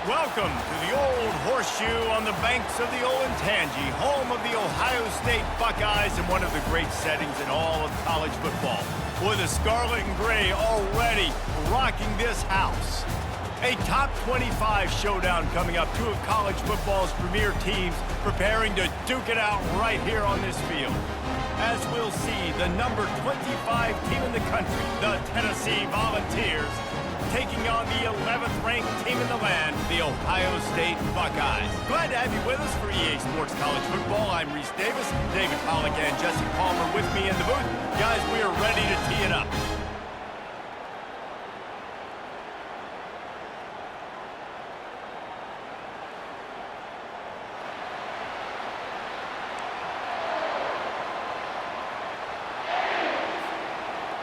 Welcome to the Old Horseshoe on the banks of the Olentangy, home of the Ohio State Buckeyes and one of the great settings in all of college football. With the scarlet and gray already rocking this house. A top 25 showdown coming up. Two of college football's premier teams preparing to duke it out right here on this field. As we'll see, the number 25 team in the country, the Tennessee Volunteers, taking on the 11th ranked team in the land, the Ohio State Buckeyes. Glad to have you with us for EA Sports College Football. I'm Reese Davis, David Pollack and Jesse Palmer with me in the booth. Guys, we are ready to tee it up.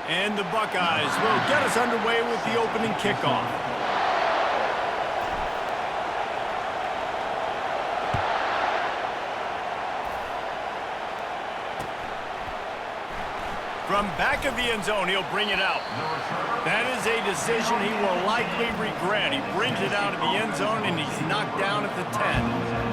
And the Buckeyes will get us underway with the opening kickoff. From back of the end zone, he'll bring it out. That is a decision he will likely regret. He brings it out of the end zone, and he's knocked down at the 10.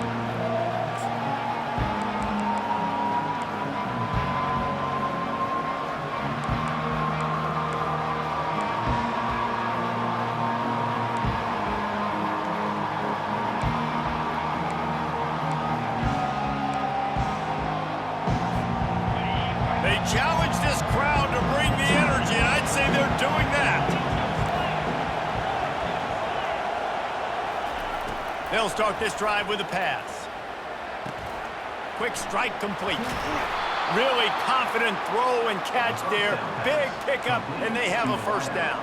Challenge this crowd to bring the energy, and I'd say they're doing that. They'll start this drive with a pass. Quick strike complete. Really confident throw and catch there. Big pickup, and they have a first down.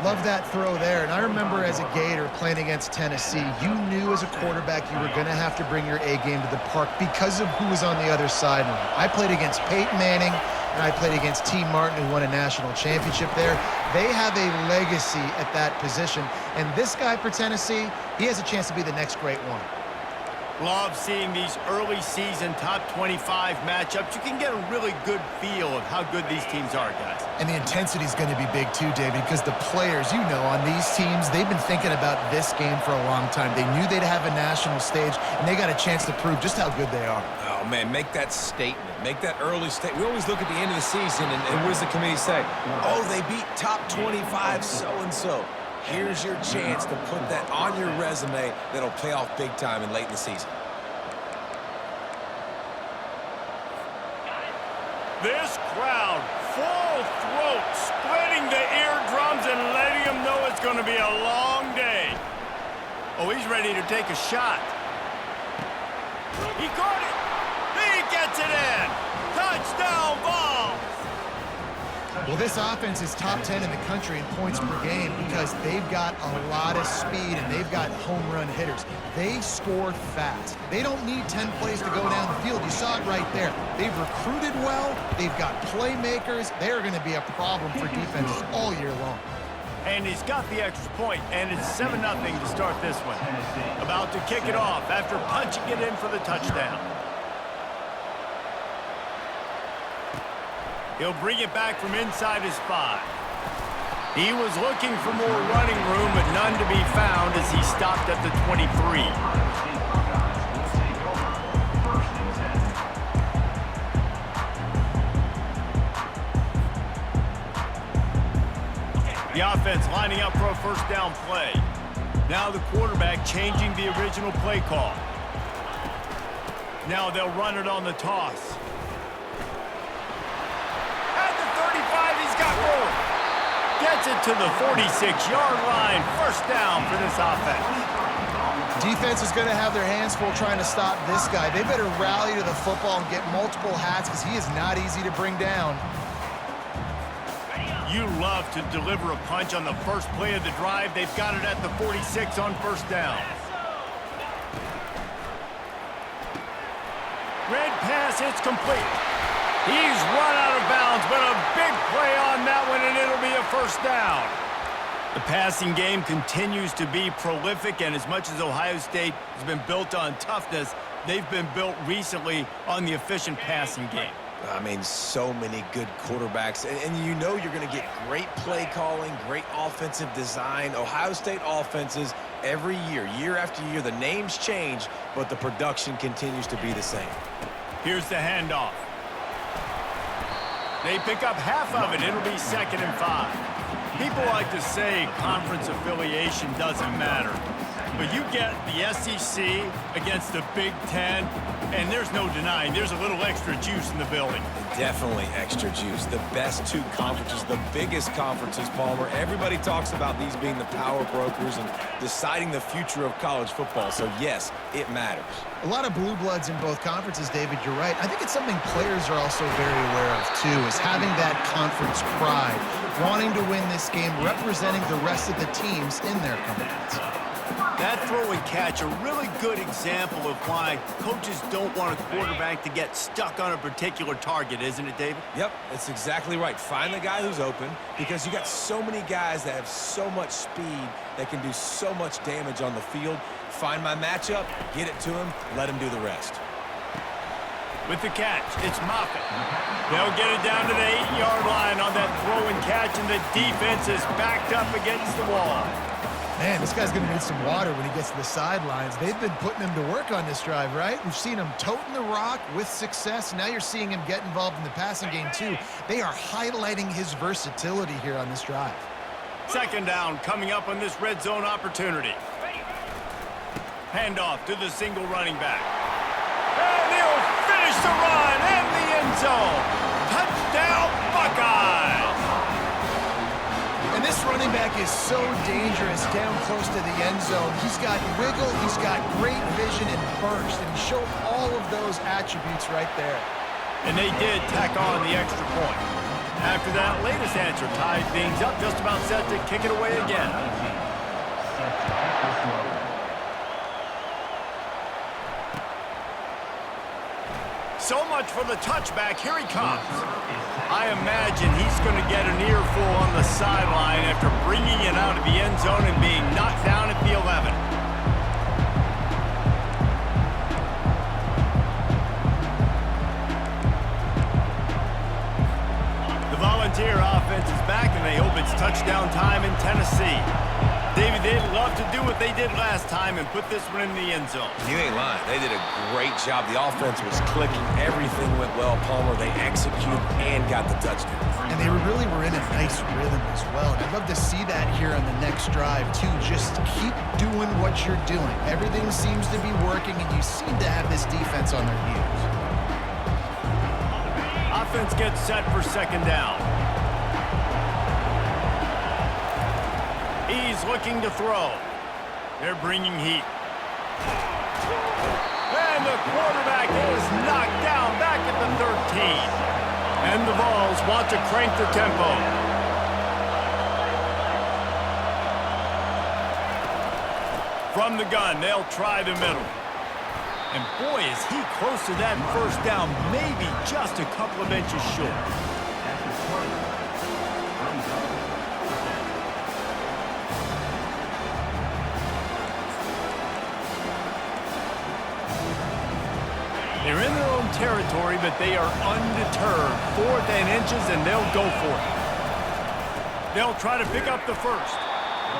Love that throw there, and I remember as a Gator playing against Tennessee, you knew as a quarterback you were going to have to bring your A game to the park because of who was on the other sideline. I played against Peyton Manning, and I played against T. Martin, who won a national championship there. They have a legacy at that position, and this guy for Tennessee, he has a chance to be the next great one. Love seeing these early season top 25 matchups. You can get a really good feel of how good these teams are, guys. And the intensity is going to be big too, David, because the players, you know, on these teams, they've been thinking about this game for a long time. They knew they'd have a national stage, and they got a chance to prove just how good they are. Oh, man, make that statement. Make that early statement. We always look at the end of the season, and what does the committee say? Oh, they beat top 25 so-and-so. Here's your chance to put that on your resume that'll pay off big time and late in the season. This crowd, full throat, splitting the eardrums and letting them know it's going to be a long day. Oh, he's ready to take a shot. He caught it. He gets it in. Touchdown, Vols. Well, this offense is top 10 in the country in points per game because they've got a lot of speed and they've got home run hitters. They score fast. They don't need 10 plays to go down the field. You saw it right there. They've recruited well. They've got playmakers. They're going to be a problem for defenses all year long. And he's got the extra point, and it's 7-0 to start this one. About to kick it off after punching it in for the touchdown. He'll bring it back from inside his 5. He was looking for more running room, but none to be found as he stopped at the 23. The offense lining up for a first down play. Now the quarterback changing the original play call. Now they'll run it on the toss. At the 35, he's got room. Gets it to the 46-yard line. First down for this offense. Defense is going to have their hands full trying to stop this guy. They better rally to the football and get multiple hats because he is not easy to bring down. You love to deliver a punch on the first play of the drive. They've got it at the 46 on first down. Red pass, it's complete. He's run out of bounds, but a big play on that one, and it'll be a first down. The passing game continues to be prolific, and as much as Ohio State has been built on toughness, they've been built recently on the efficient passing game. I mean, so many good quarterbacks, and you know you're going to get great play calling, great offensive design. Ohio State offenses every year, year after year, the names change, but the production continues to be the same. Here's the handoff. They pick up half of it. It'll be 2nd and 5. People like to say conference affiliation doesn't matter. But you get the SEC against the Big Ten, and there's no denying there's a little extra juice in the building. Definitely extra juice. The best two conferences, the biggest conferences, Palmer. Everybody talks about these being the power brokers and deciding the future of college football. So, yes, it matters. A lot of blue bloods in both conferences, David, you're right. I think it's something players are also very aware of, too, is having that conference pride, wanting to win this game, representing the rest of the teams in their conference. That throw and catch, a really good example of why coaches don't want a quarterback to get stuck on a particular target, isn't it, David? Yep, that's exactly right. Find the guy who's open because you got so many guys that have so much speed that can do so much damage on the field. Find my matchup, get it to him, let him do the rest. With the catch, it's Moffitt. They'll get it down to the 8-yard line on that throw and catch, and the defense is backed up against the wall. Man, this guy's going to need some water when he gets to the sidelines. They've been putting him to work on this drive, right? We've seen him toting the rock with success. Now you're seeing him get involved in the passing game, too. They are highlighting his versatility here on this drive. 2nd down coming up on this red zone opportunity. Handoff to the single running back. And he'll finish the run in the end zone. Touchdown, Buckeyes! And this running back is so dangerous down close to the end zone. He's got wiggle, he's got great vision and burst, and he showed all of those attributes right there. And they did tack on the extra point. After that latest answer tied things up, just about set to kick it away again. So much for the touchback. Here he comes. I imagine he's going to get an earful on the sideline after bringing it out of the end zone and being knocked down at the 11. The Volunteer offense is back, and they hope it's touchdown time in Tennessee. David, they'd love to do what they did last time and put this one in the end zone. You ain't lying. They did a great job. The offense was clicking. Everything went well, Palmer. They executed and got the touchdown. And they really were in a nice rhythm as well. And I'd love to see that here on the next drive, too. Just keep doing what you're doing. Everything seems to be working, and you seem to have this defense on their heels. Offense gets set for 2nd down. He's looking to throw. They're bringing heat. And the quarterback is knocked down back at the 13. And And the Vols want to crank the tempo. From the gun, they'll try the middle. And boy, is he close to that first down, maybe just a couple of inches short. They're in their own territory, but they are undeterred. 4th and inches, and they'll go for it. They'll try to pick up the first.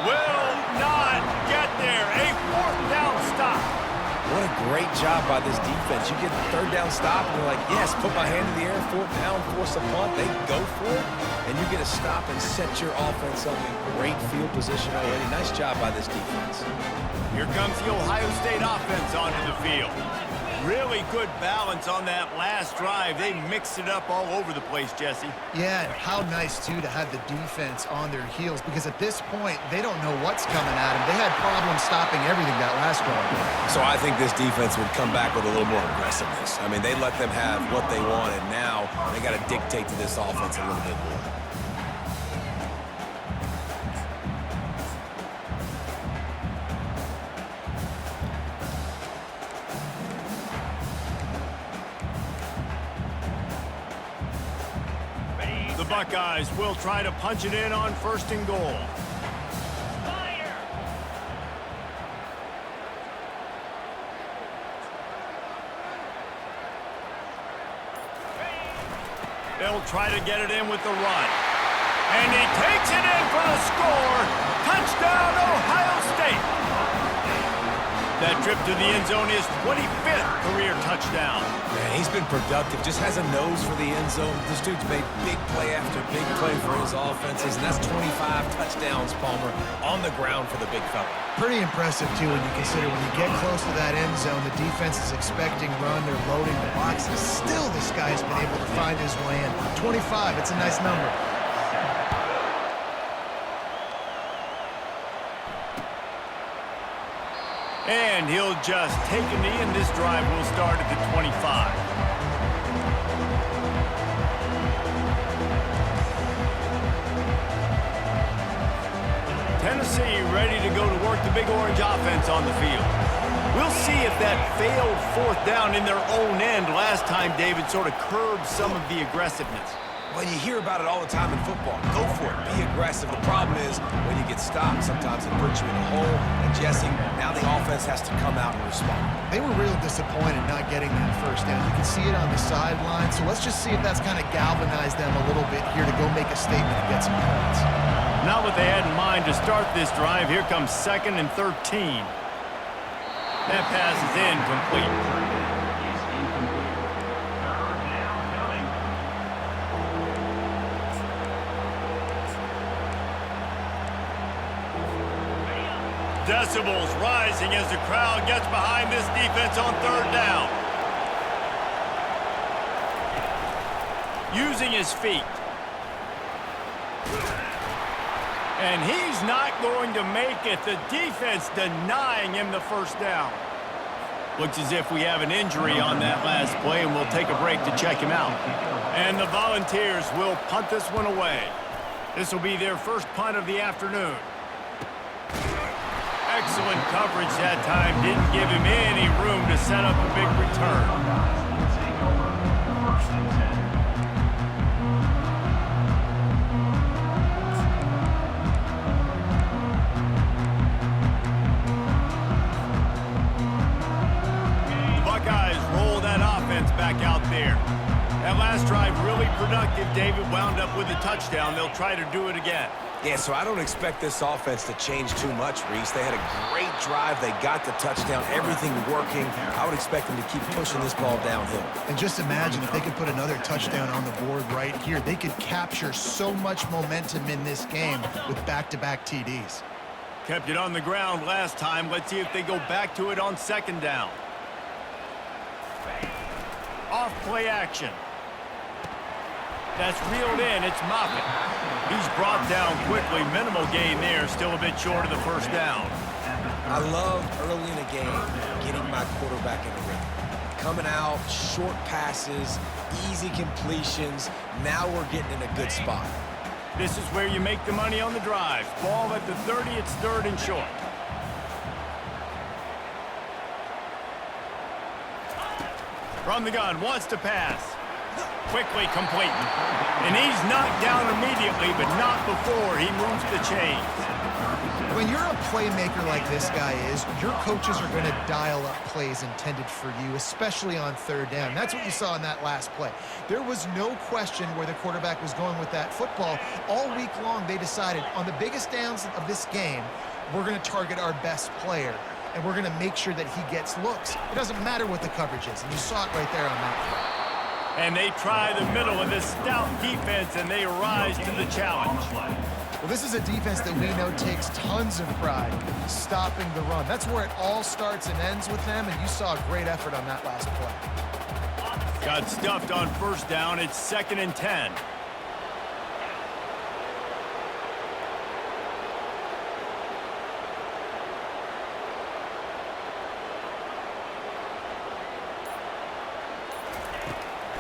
Will not get there. A 4th down stop. What a great job by this defense. You get the 3rd down stop, and you're like, yes, put my hand in the air, 4th down, force a punt. They go for it, and you get a stop and set your offense up in great field position already. Nice job by this defense. Here comes the Ohio State offense onto the field. Really good balance on that last drive. They mixed it up all over the place, Jesse. Yeah, and how nice, too, to have the defense on their heels, because at this point, they don't know what's coming at them. They had problems stopping everything that last drive. So I think this defense would come back with a little more aggressiveness. I mean, they let them have what they wanted. Now they got to dictate to this offense a little bit more. The Buckeyes will try to punch it in on 1st and goal. They'll try to get it in with the run. And he takes it in for the score. Touchdown, Ohio State. That trip to the end zone is 25th career touchdown. Man, he's been productive, just has a nose for the end zone. This dude's made big play after big play for his offenses, and that's 25 touchdowns, Palmer, on the ground for the big fella. Pretty impressive, too, when you consider when you get close to that end zone, the defense is expecting run, they're loading the boxes. Still, this guy's been able to find his way in. 25, it's a nice number. And he'll just take a knee, and this drive will start at the 25. Tennessee ready to go to work the Big Orange offense on the field. We'll see if that failed 4th down in their own end last time, David, sort of curbed some of the aggressiveness. Well, you hear about it all the time in football. Go for it. Be aggressive. The problem is when you get stopped, sometimes it puts you in a hole. And Jesse, now the offense has to come out and respond. They were real disappointed not getting that 1st down. You can see it on the sideline. So let's just see if that's kind of galvanized them a little bit here to go make a statement and get some points. Not what they had in mind to start this drive. Here comes 2nd and 13. That pass is incomplete. Decibels rising as the crowd gets behind this defense on 3rd down. Using his feet. And he's not going to make it. The defense denying him the 1st down. Looks as if we have an injury on that last play, and we'll take a break to check him out. And the Volunteers will punt this one away. This will be their first punt of the afternoon. Excellent coverage that time. Didn't give him any room to set up a big return. The Buckeyes roll that offense back out there. That last drive really productive. David wound up with a touchdown. They'll try to do it again. Yeah, so I don't expect this offense to change too much, Reese. They had a great drive. They got the touchdown. Everything working. I would expect them to keep pushing this ball downhill. And just imagine if they could put another touchdown on the board right here. They could capture so much momentum in this game with back-to-back TDs. Kept it on the ground last time. Let's see if they go back to it on 2nd down. Off play action. That's reeled in. It's Moffitt. He's brought down quickly. Minimal gain there. Still a bit short of the 1st down. I love early in a game getting my quarterback in the rhythm. coming out, short passes, easy completions. Now we're getting in a good spot. This is where you make the money on the drives. Ball at the 30, it's 3rd and short. From the gun, wants to pass. Quickly complete. And he's knocked down immediately, but not before he moves the chains. When you're a playmaker like this guy is, your coaches are going to dial up plays intended for you, especially on 3rd down. That's what you saw in that last play. There was no question where the quarterback was going with that football. All week long, they decided on the biggest downs of this game, we're going to target our best player, and we're going to make sure that he gets looks. It doesn't matter what the coverage is, and you saw it right there on that play. And they try the middle of this stout defense, and they rise to the challenge. Well, this is a defense that we know takes tons of pride stopping the run. That's where it all starts and ends with them, and you saw a great effort on that last play. Got stuffed on 1st down. It's 2nd and 10.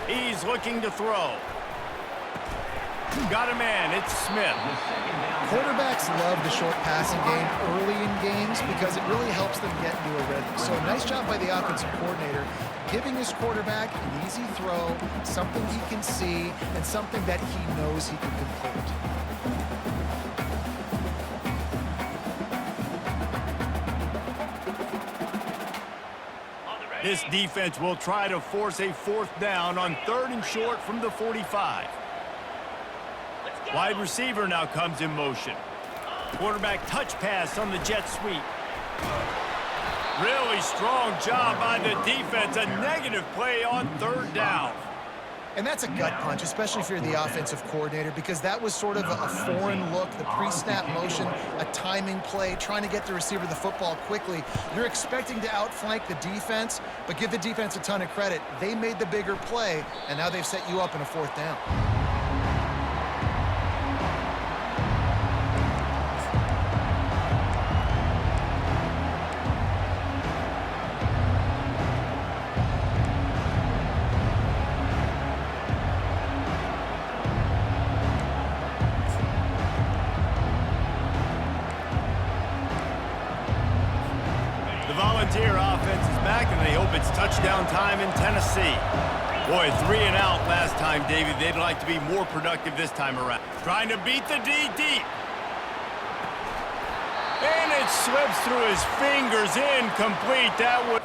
He's looking to throw. Got a man. It's Smith. Quarterbacks love the short passing game early in games because it really helps them get into a rhythm. So nice job by the offensive coordinator giving his quarterback an easy throw, something he can see, and something that he knows he can complete. This defense will try to force a 4th down on 3rd and short from the 45. Wide receiver now comes in motion. Quarterback touch pass on the jet sweep. Really strong job by the defense. A negative play on 3rd down. And that's a gut punch, especially if you're the offensive coordinator, because that was sort of a foreign look, the pre-snap motion, a timing play, trying to get the receiver the football quickly. You're expecting to outflank the defense, but give the defense a ton of credit. They made the bigger play, and now they've set you up in a 4th down. Volunteer offense is back, and they hope it's touchdown time in Tennessee. Boy, 3 and out last time, David. They'd like to be more productive this time around. Trying to beat the D deep. And it slips through his fingers, incomplete. That was...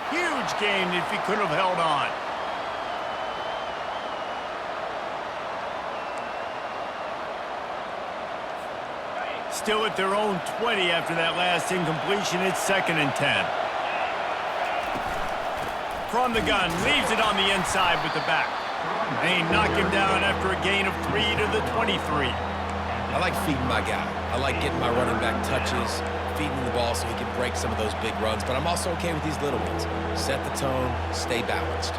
huge gain if he could have held on. Still at their own 20 after that last incompletion. It's 2nd and 10. From the gun, leaves it on the inside with the back. They knock him down after a gain of 3 to the 23. I like feeding my guy. I like getting my running back touches, feeding the ball so he can break some of those big runs, but I'm also okay with these little ones. Set the tone, stay balanced.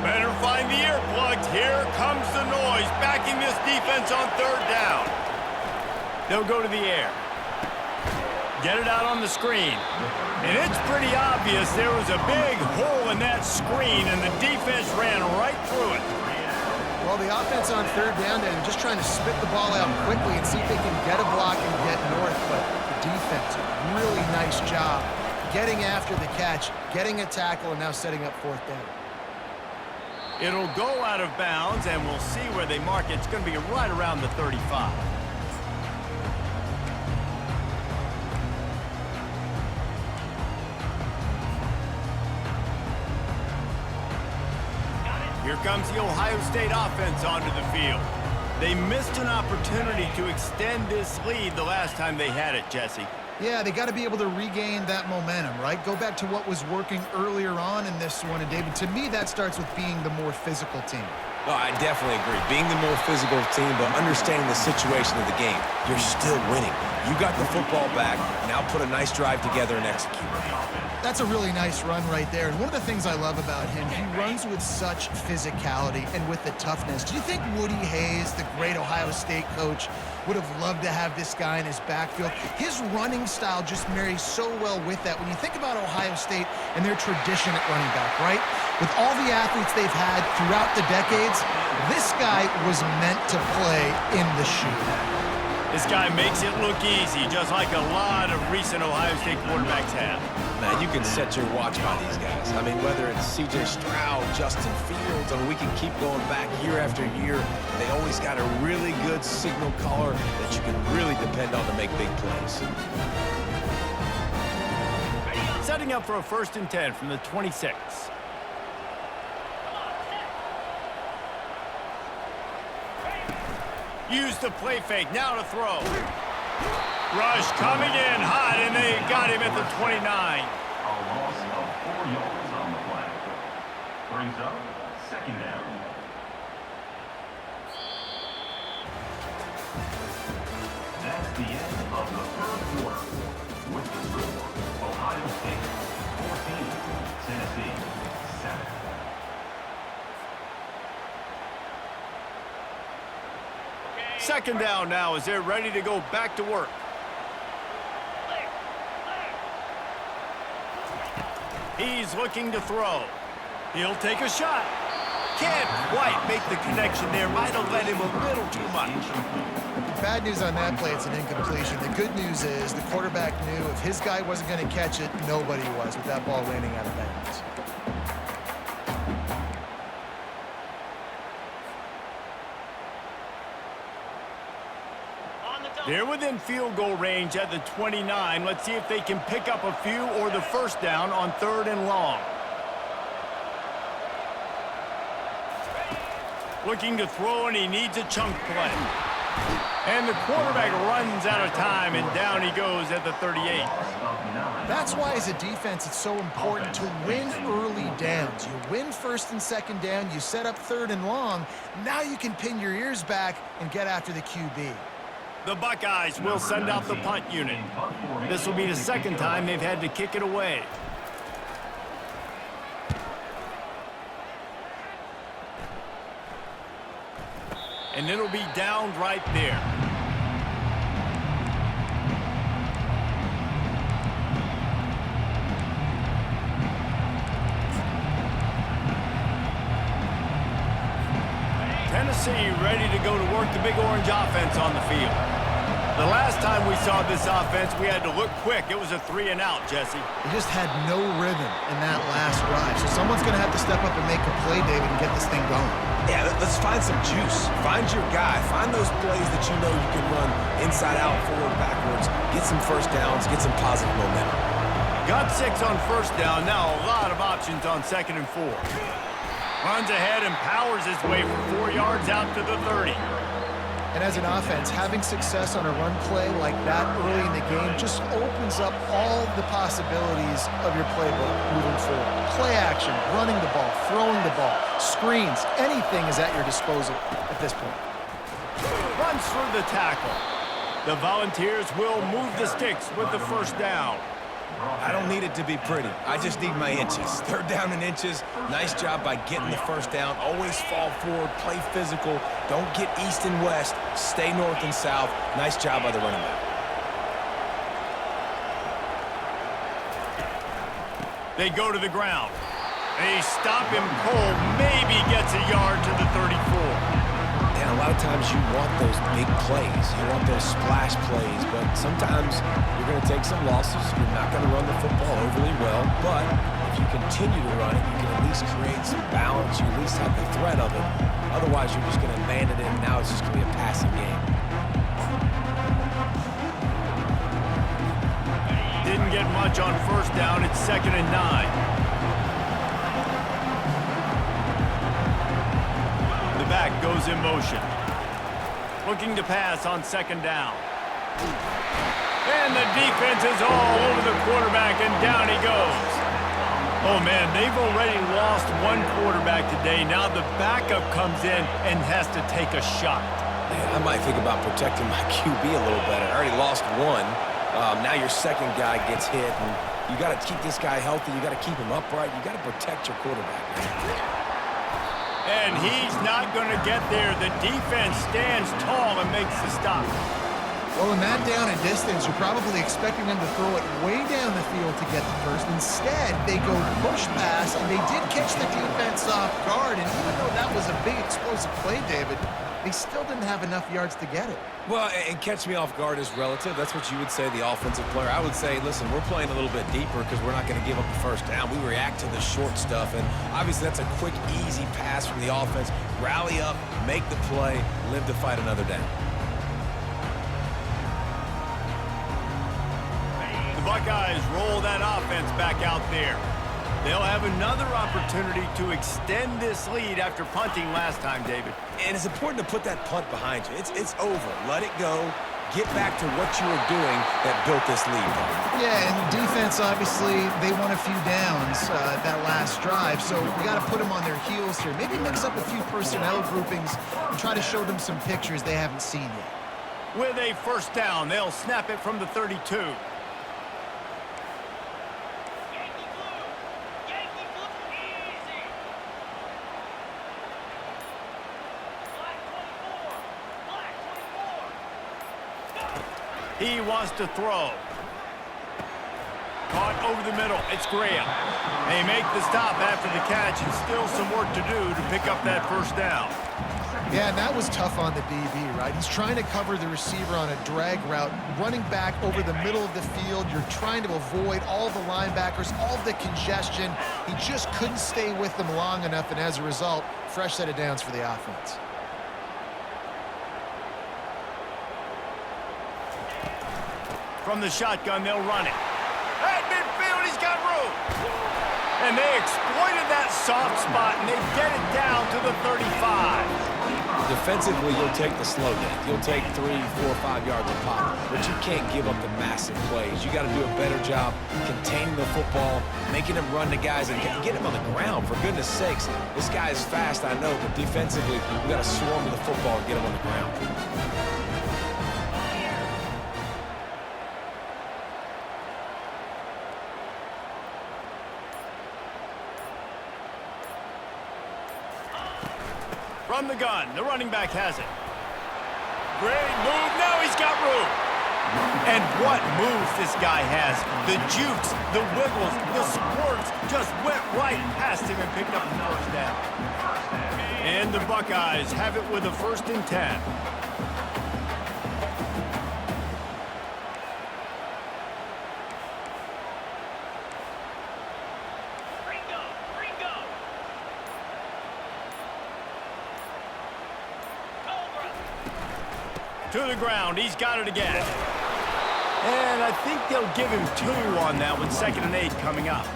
Better find the earplugs. Here comes the noise, backing this defense on 3rd down. They'll go to the air. Get it out on the screen. And it's pretty obvious there was a big hole in that screen, and the defense ran right through it. Well, the offense on 3rd down, and just trying to spit the ball out quickly and see if they can get a block and get north. But the defense, really nice job getting after the catch, getting a tackle, and now setting up 4th down. It'll go out of bounds, and we'll see where they mark it. It's going to be right around the 35. Here comes the Ohio State offense onto the field. They missed an opportunity to extend this lead the last time they had it, Jesse. Yeah, they got to be able to regain that momentum, right? Go back to what was working earlier on in this one. And, David, to me, that starts with being the more physical team. No, I definitely agree. Being the more physical team, but understanding the situation of the game. You're still winning. You got the football back. Now put a nice drive together and execute. That's a really nice run right there. And one of the things I love about him, he runs with such physicality and with the toughness. Do you think Woody Hayes, the great Ohio State coach, would have loved to have this guy in his backfield? His running style just marries so well with that. When you think about Ohio State and their tradition at running back, right? With all the athletes they've had throughout the decades, this guy was meant to play in the shoe. This guy makes it look easy, just like a lot of recent Ohio State quarterbacks have. Man, you can set your watch by these guys. I mean, whether it's C.J. Stroud, Justin Fields, I mean, we can keep going back year after year. They always got a really good signal caller that you can really depend on to make big plays. Setting up for a 1st and 10 from the 26. Use the play fake, now to throw. Rush coming in hot, and they got him at the 29. A loss of 4 yards on the play. Brings up 2nd down. That's the end of the 3rd quarter. With the score, Ohio State 14, Tennessee 7. Second down now as they're ready to go back to work. He's looking to throw. He'll take a shot. Can't quite make the connection there. Might have led him a little too much. Bad news on that play, it's an incompletion. The good news is the quarterback knew if his guy wasn't going to catch it, nobody was with that ball landing out of bounds. They're within field goal range at the 29. Let's see if they can pick up a few or the 1st down on 3rd and long. Looking to throw, and he needs a chunk play. And the quarterback runs out of time, and down he goes at the 38. That's why, as a defense, it's so important to win early downs. You win 1st and 2nd down, you set up 3rd and long. Now you can pin your ears back and get after the QB. The Buckeyes will send out the punt unit. This will be the 2nd time they've had to kick it away. And it'll be downed right there. Tennessee ready to go to work the Big Orange offense on the field. The last time we saw this offense, we had to look quick. It was a 3 and out, Jesse. They just had no rhythm in that last drive. So someone's going to have to step up and make a play, David, and get this thing going. Yeah, let's find some juice. Find your guy. Find those plays that you know you can run inside out, forward, backwards. Get some 1st downs. Get some positive momentum. Got 6 on 1st down. Now a lot of options on 2nd and 4. Runs ahead and powers his way for 4 yards out to the 30. And as an offense, having success on a run play like that early in the game just opens up all the possibilities of your playbook moving forward. Play action, running the ball, throwing the ball, screens, anything is at your disposal at this point. Runs through the tackle. The Volunteers will move the sticks with the 1st down. I don't need it to be pretty. I just need my inches. 3rd down in inches. Nice job by getting the 1st down. Always fall forward, play physical. Don't get east and west. Stay north and south. Nice job by the running back. They go to the ground. They stop him cold. Maybe gets a yard to the 34. And a lot of times you want those big plays. You want those splash plays, but sometimes you're going to take some losses. You're not going to run the football overly well, but if you continue to run it, you can at least create some balance. You at least have the threat of it. Otherwise, you're just going to man it in. Now it's just going to be a passing game. Didn't get much on 1st down. It's 2nd and 9. Back goes in motion. Looking to pass on 2nd down. And the defense is all over the quarterback, and down he goes. Oh, man, they've already lost one quarterback today. Now the backup comes in and has to take a shot. Man, I might think about protecting my QB a little better. I already lost one. Now your 2nd guy gets hit, and You got to keep this guy healthy. You got to keep him upright. You got to protect your quarterback, man. And he's not going to get there. The defense stands tall and makes the stop. Well, in that down and distance, you're probably expecting them to throw it way down the field to get the first. Instead, they go push pass, and they did catch the defense off guard. And even though that was a big explosive play, David, they still didn't have enough yards to get it. Well, and catch me off guard is relative. That's what you would say, the offensive player. I would say, listen, we're playing a little bit deeper because we're not going to give up the first down. We react to the short stuff, and obviously that's a quick, easy pass from the offense. Rally up, make the play, live to fight another down. Buckeyes roll that offense back out there. They'll have another opportunity to extend this lead after punting last time, David. And it's important to put that punt behind you. It's over. Let it go. Get back to what you were doing that built this lead. Yeah, and defense, obviously, they won a few downs that last drive, so we got to put them on their heels here. Maybe mix up a few personnel groupings and try to show them some pictures they haven't seen yet. With a first down, they'll snap it from the 32. He wants to throw. Caught over the middle. It's Graham. They make the stop after the catch, and still some work to do to pick up that first down. Yeah, and that was tough on the DB, right? He's trying to cover the receiver on a drag route, running back over the middle of the field. You're trying to avoid all the linebackers, all the congestion. He just couldn't stay with them long enough, and as a result, fresh set of downs for the offense. From the shotgun, they'll run it. At midfield, he's got room. And they exploited that soft spot, and they get it down to the 35. Defensively, you'll take the slow down. You'll take 3, 4, 5 yards a pop, but you can't give up the massive plays. You got to do a better job containing the football, making them run to guys, and get him on the ground. For goodness sakes, this guy is fast, I know, but defensively, we got to swarm to the football and get him on the ground. From the gun, the running back has it. Great move, now he's got room. And what moves this guy has. The jukes, the wiggles, the squirts just went right past him and picked up the first down. And the Buckeyes have it with a 1st and 10. To the ground, he's got it again. And I think they'll give him 2 on that one, 2nd and 8 coming up.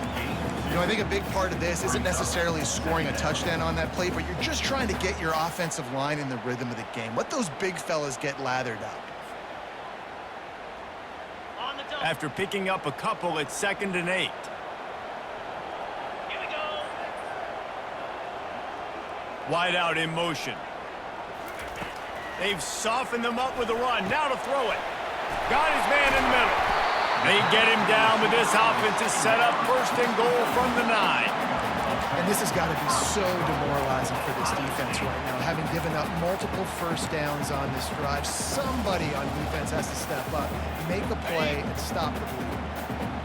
You know, I think a big part of this isn't necessarily scoring a touchdown on that play, but you're just trying to get your offensive line in the rhythm of the game. Let those big fellas get lathered up. After picking up a couple, it's 2nd and 8. Here we go. Wide out in motion. They've softened them up with a run. Now to throw it. Got his man in the middle. They get him down with this offense is set up 1st and goal from the 9. And this has got to be so demoralizing for this defense right now. Having given up multiple first downs on this drive, somebody on defense has to step up, make a play, and stop the bleed.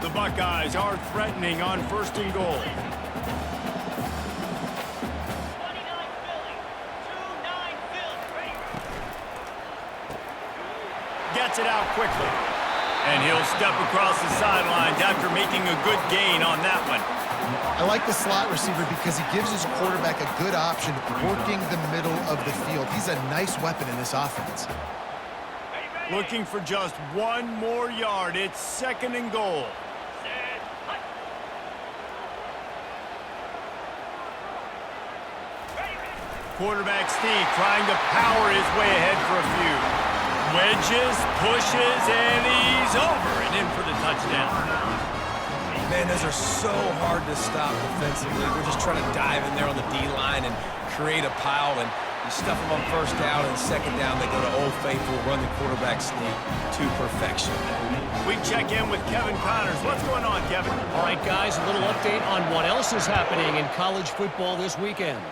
The Buckeyes are threatening on 1st and goal. Gets it out quickly. And he'll step across the sidelines after making a good gain on that one. I like the slot receiver because he gives his quarterback a good option working the middle of the field. He's a nice weapon in this offense. Looking for just 1 more yard. It's 2nd and goal. Quarterback Steve trying to power his way ahead for a few. Wedges, pushes, and he's over and in for the touchdown. Man, those are so hard to stop defensively. We're just trying to dive in there on the D-line and create a pile. And You stuff them on first down, and second down, they go to Old Faithful, run the quarterback sneak to perfection. We check in with Kevin Connors. What's going on, Kevin? All right, guys, a little update on what else is happening in college football this weekend.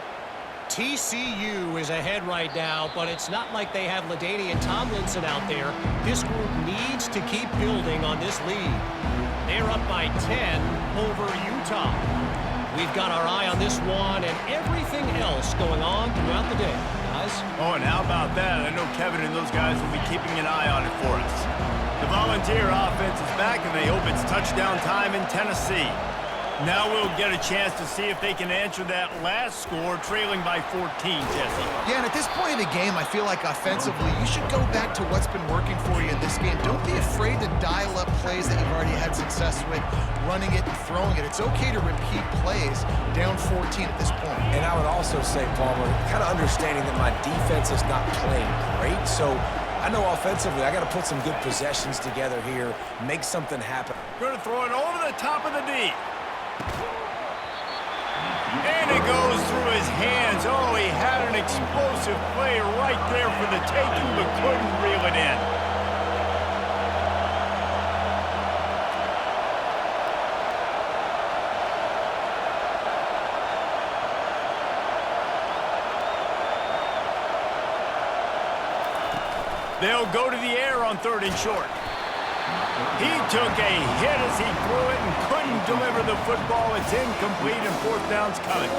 TCU is ahead right now, but it's not like they have LaDainian Tomlinson out there. This group needs to keep building on this lead. They're up by 10 over Utah. We've got our eye on this one and everything else going on throughout the day, guys. Oh, and how about that? I know Kevin and those guys will be keeping an eye on it for us. The Volunteer offense is back, and they hope it's touchdown time in Tennessee. Now we'll get a chance to see if they can answer that last score, trailing by 14, Jesse. Yeah, and at this point in the game, I feel like offensively, you should go back to what's been working for you in this game. Don't be afraid to dial up plays that you've already had success with, running it and throwing it. It's okay to repeat plays down 14 at this point. And I would also say, Palmer, kind of understanding that my defense is not playing great, so I know offensively I got to put some good possessions together here, make something happen. Going to throw it over the top of the D. And it goes through his hands. Oh, he had an explosive play right there for the taking, but couldn't reel it in. They'll go to the air on 3rd and short. He took a hit as he threw it and couldn't deliver the football. It's incomplete, and 4th down's coming.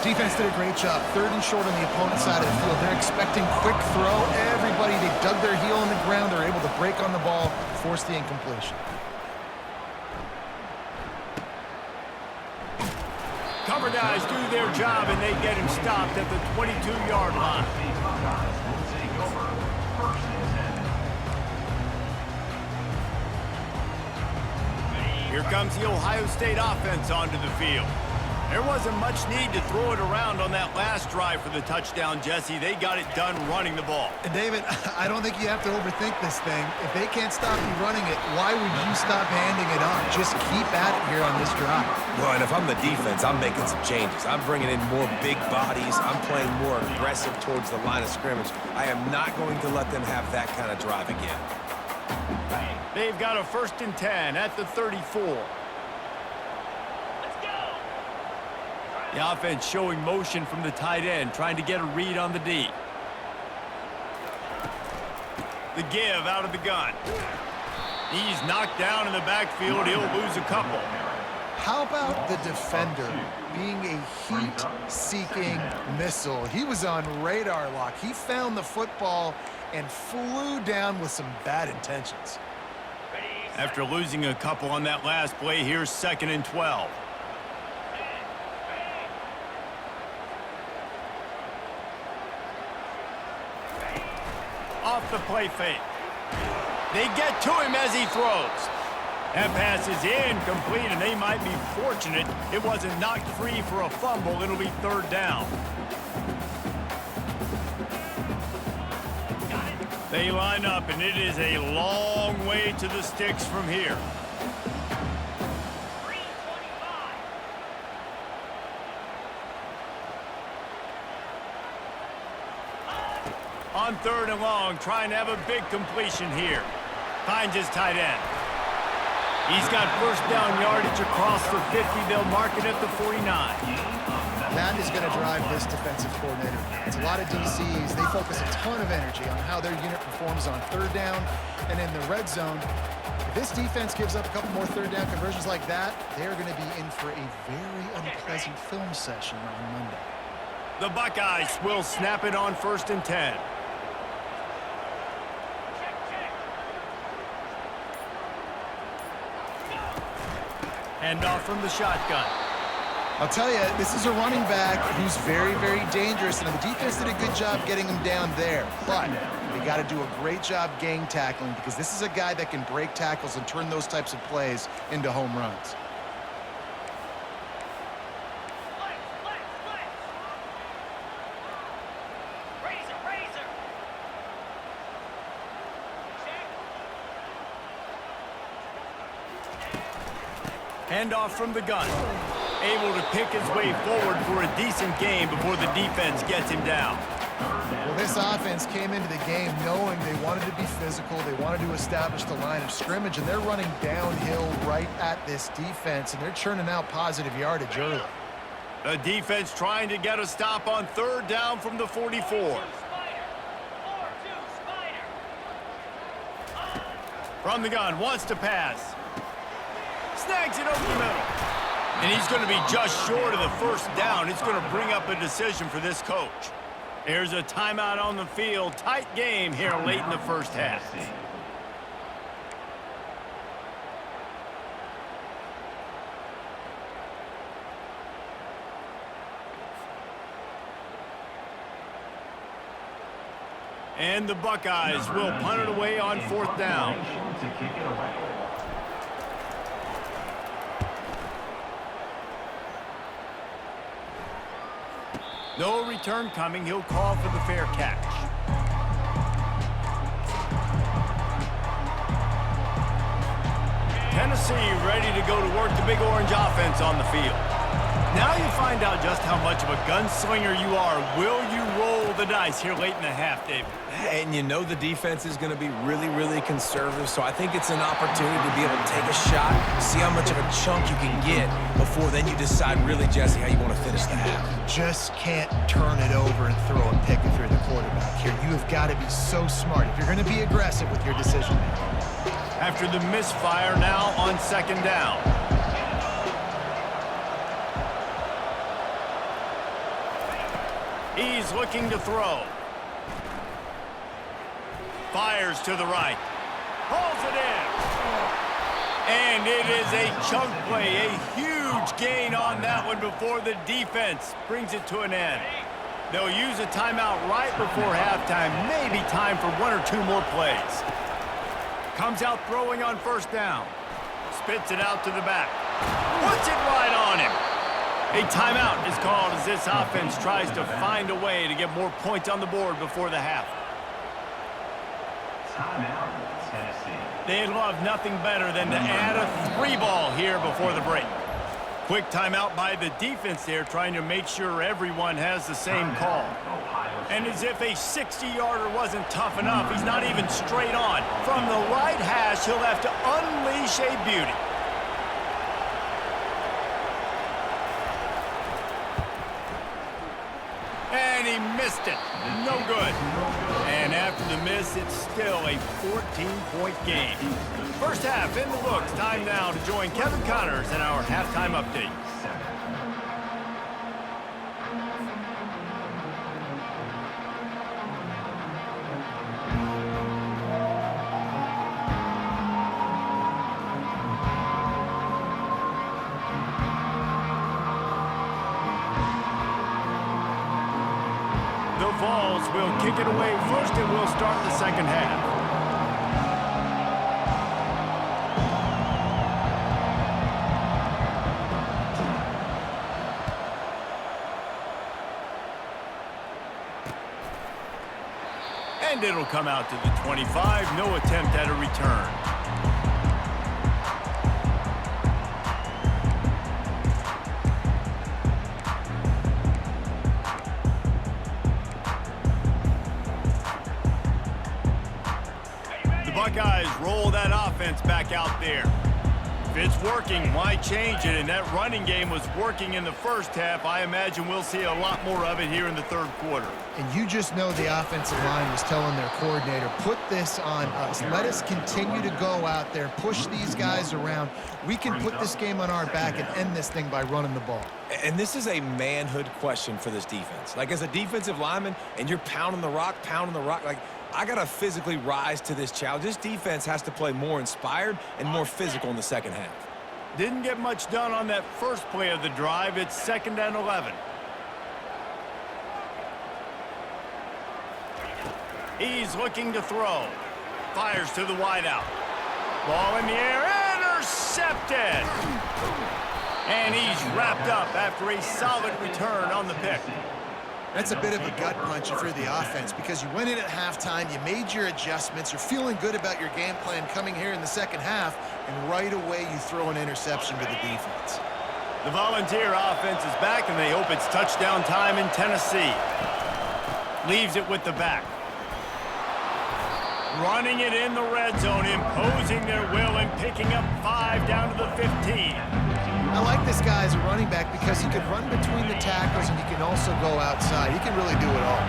Defense did a great job. 3rd and short on the opponent's side of the field. They're expecting quick throw. Everybody, they dug their heel in the ground. They're able to break on the ball, force the incompletion. Cover guys do their job, and they get him stopped at the 22-yard line. Here comes the Ohio State offense onto the field. There wasn't much need to throw it around on that last drive for the touchdown, Jesse. They got it done running the ball. And David, I don't think you have to overthink this thing. If they can't stop you running it, why would you stop handing it off? Just keep at it here on this drive. Well, and if I'm the defense, I'm making some changes. I'm bringing in more big bodies. I'm playing more aggressive towards the line of scrimmage. I am not going to let them have that kind of drive again. They've got a 1st and 10 at the 34. Let's go. The offense showing motion from the tight end, trying to get a read on the D. The give out of the gun. He's knocked down in the backfield. He'll lose a couple. How about the defender being a heat-seeking missile? He was on radar lock. He found the football and flew down with some bad intentions. After losing a couple on that last play, here's 2nd and 12. Off the play fake. They get to him as he throws. That pass is incomplete, and they might be fortunate it wasn't knocked free for a fumble. It'll be 3rd down. They line up, and it is a long way to the sticks from here. On 3rd and long, trying to have a big completion here. Finds his tight end. He's got 1st down yardage across the 50. They'll mark it at the 49. That is going to drive this defensive coordinator. It's a lot of DCs. They focus a ton of energy on how their unit performs on 3rd down and in the red zone. If this defense gives up a couple more 3rd down conversions like that, they're going to be in for a very unpleasant film session on Monday. The Buckeyes will snap it on 1st and 10. Handoff from the shotgun. I'll tell you, this is a running back who's very, very dangerous, and the defense did a good job getting him down there. But they got to do a great job gang tackling, because this is a guy that can break tackles and turn those types of plays into home runs. Handoff from the gun. Able to pick his way forward for a decent gain before the defense gets him down. Well, this offense came into the game knowing they wanted to be physical, they wanted to establish the line of scrimmage, and they're running downhill right at this defense, and they're churning out positive yardage early. The defense trying to get a stop on third down from the 44. From the gun, wants to pass. Snags it over the middle. And he's going to be just short of the first down. It's going to bring up a decision for this coach. There's a timeout on the field. Tight game here late in the first half. And the Buckeyes will punt it away on fourth down. No return coming. He'll call for the fair catch. Tennessee ready to go to work the Big Orange offense on the field. Now you find out just how much of a gunslinger you are. Will you roll the dice here late in the half, David? And you know the defense is going to be really, really conservative, so I think it's an opportunity to be able to take a shot, see how much of a chunk you can get before then you decide really, Jesse, how you want to finish the half. Just can't turn it over and throw a pick if you're the quarterback here. You have got to be so smart if you're going to be aggressive with your decision making. After the misfire, now on second down. He's looking to throw. Fires to the right. Pulls it in. And it is a chunk play. A huge gain on that one before the defense brings it to an end. They'll use a timeout right before halftime. Maybe time for one or two more plays. Comes out throwing on first down. Spits it out to the back. Puts it right on him. A timeout is called as this offense tries to find a way to get more points on the board before the half. Timeout, Tennessee. They'd love nothing better than to add a 3-ball here before the break. Quick timeout by the defense there, trying to make sure everyone has the same call. And as if a 60-yarder wasn't tough enough, he's not even straight on. From the right hash, he'll have to unleash a beauty. And he missed it. No good. And after the miss, it's still a 14-point game. First half in the books. Time now to join Kevin Connors in our halftime update. The Vols will kick it away first, and we'll start the second half. And it'll come out to the 25. No attempt at a return. Buckeyes roll that offense back out there. If it's working, why change it? And that running game was working in the first half. I imagine we'll see a lot more of it here in the third quarter. And you just know the offensive line was telling their coordinator, put this on us. Let us continue to go out there, push these guys around. We can put this game on our back and end this thing by running the ball. And this is a manhood question for this defense. Like, as a defensive lineman, and you're pounding the rock, like, I got to physically rise to this challenge. This defense has to play more inspired and more physical in the second half. Didn't get much done on that first play of the drive. It's 2nd and 11. He's looking to throw. Fires to the wideout. Ball in the air. Intercepted. And he's wrapped up after a solid return on the pick. That's a bit of a gut punch if you're the offense, because you went in at halftime, you made your adjustments, you're feeling good about your game plan coming here in the second half, and right away you throw an interception to the defense. The Volunteer offense is back, and they hope it's touchdown time in Tennessee. Leaves it with the back. Running it in the red zone, imposing their will and picking up 5 down to the 15. I like this guy as a running back because he can run between the tackles and he can also go outside. He can really do it all.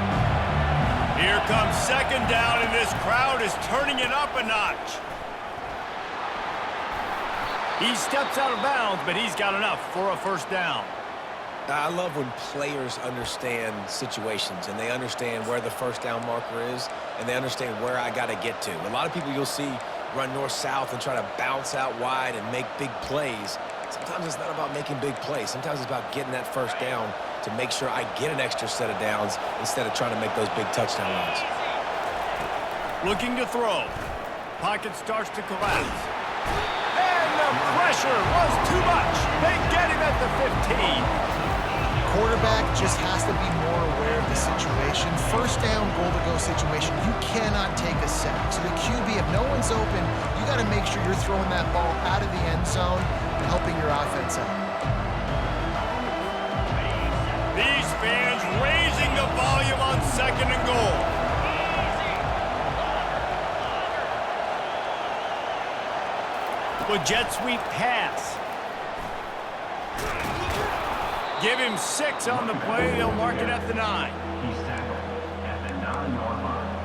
Here comes second down, and this crowd is turning it up a notch. He steps out of bounds, but he's got enough for a first down. I love when players understand situations and they understand where the first down marker is and they understand where I got to get to. A lot of people you'll see run north-south and try to bounce out wide and make big plays. Sometimes it's not about making big plays. Sometimes it's about getting that first down to make sure I get an extra set of downs instead of trying to make those big touchdown runs. Looking to throw. Pocket starts to collapse. And the pressure was too much. They get him at the 15. Quarterback just has to be more aware of the situation. First down, goal-to-go situation, you cannot take a sack. So the QB, if no one's open, you got to make sure you're throwing that ball out of the end zone and helping your offense out. These fans raising the volume on second and goal. With jet sweep pass. Give him 6 on the play. They'll mark it at the 9. He's tackled at the 9-yard line.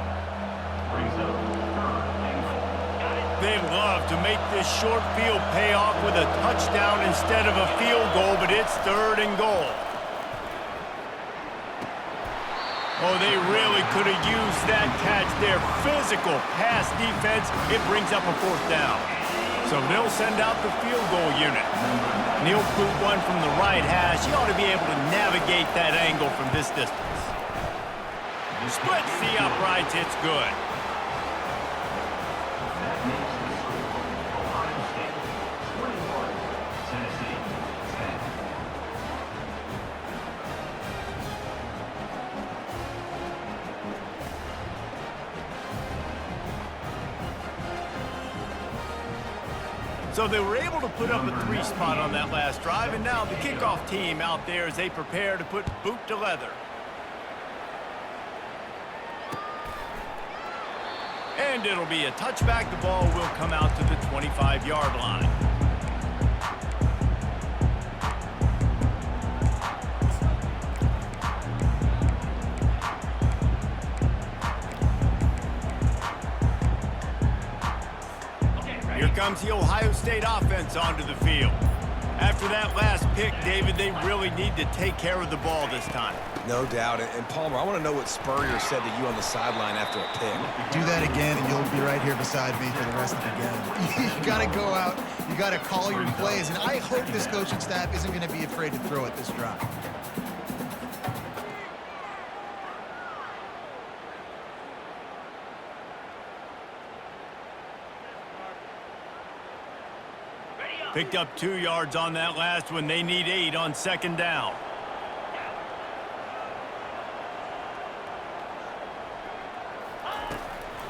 Brings up third and goal. They love to make this short field pay off with a touchdown instead of a field goal, but it's third and goal. Oh, they really could have used that catch. Their physical pass defense, it brings up a fourth down. So they'll send out the field goal unit. Neil Boot one from the right hash. He ought to be able to navigate that angle from this distance. Splits the uprights. It's good. That makes the score Ohio State 21, Tennessee 10. So they were able to put up a 3 spot on that last drive, and now the kickoff team out there as they prepare to put boot to leather. And it'll be a touchback. The ball will come out to the 25-yard line. Here comes the Ohio State offense onto the field. After that last pick, David, they really need to take care of the ball this time. No doubt. And Palmer, I want to know what Spurrier said to you on the sideline after a pick. Do that again, and you'll be right here beside me for the rest of the game. You got to go out. You got to call your plays. And I hope this coaching staff isn't going to be afraid to throw at this drive. Picked up 2 yards on that last one. They need 8 on second down.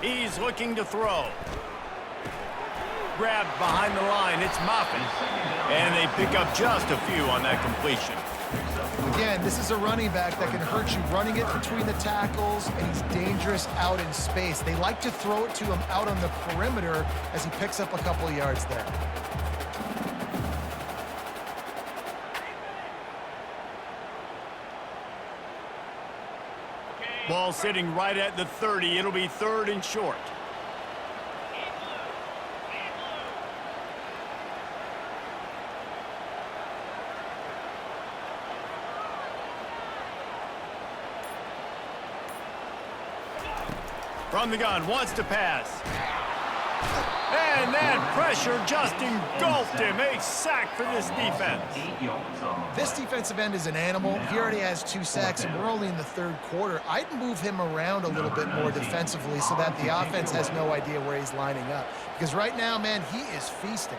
He's looking to throw. Grabbed behind the line. It's Moffitt. And they pick up just a few on that completion. Again, this is a running back that can hurt you running it between the tackles, and he's dangerous out in space. They like to throw it to him out on the perimeter as he picks up a couple of yards there. Ball sitting right at the 30. It'll be third and short. From the gun, wants to pass. And that pressure just engulfed him. A sack for this defense. 8 yards on the This defensive end is an animal. He already has 2 sacks, and we're only in the third quarter. I'd move him around a little bit more defensively so that the offense has no idea where he's lining up. Because right now, man, he is feasting.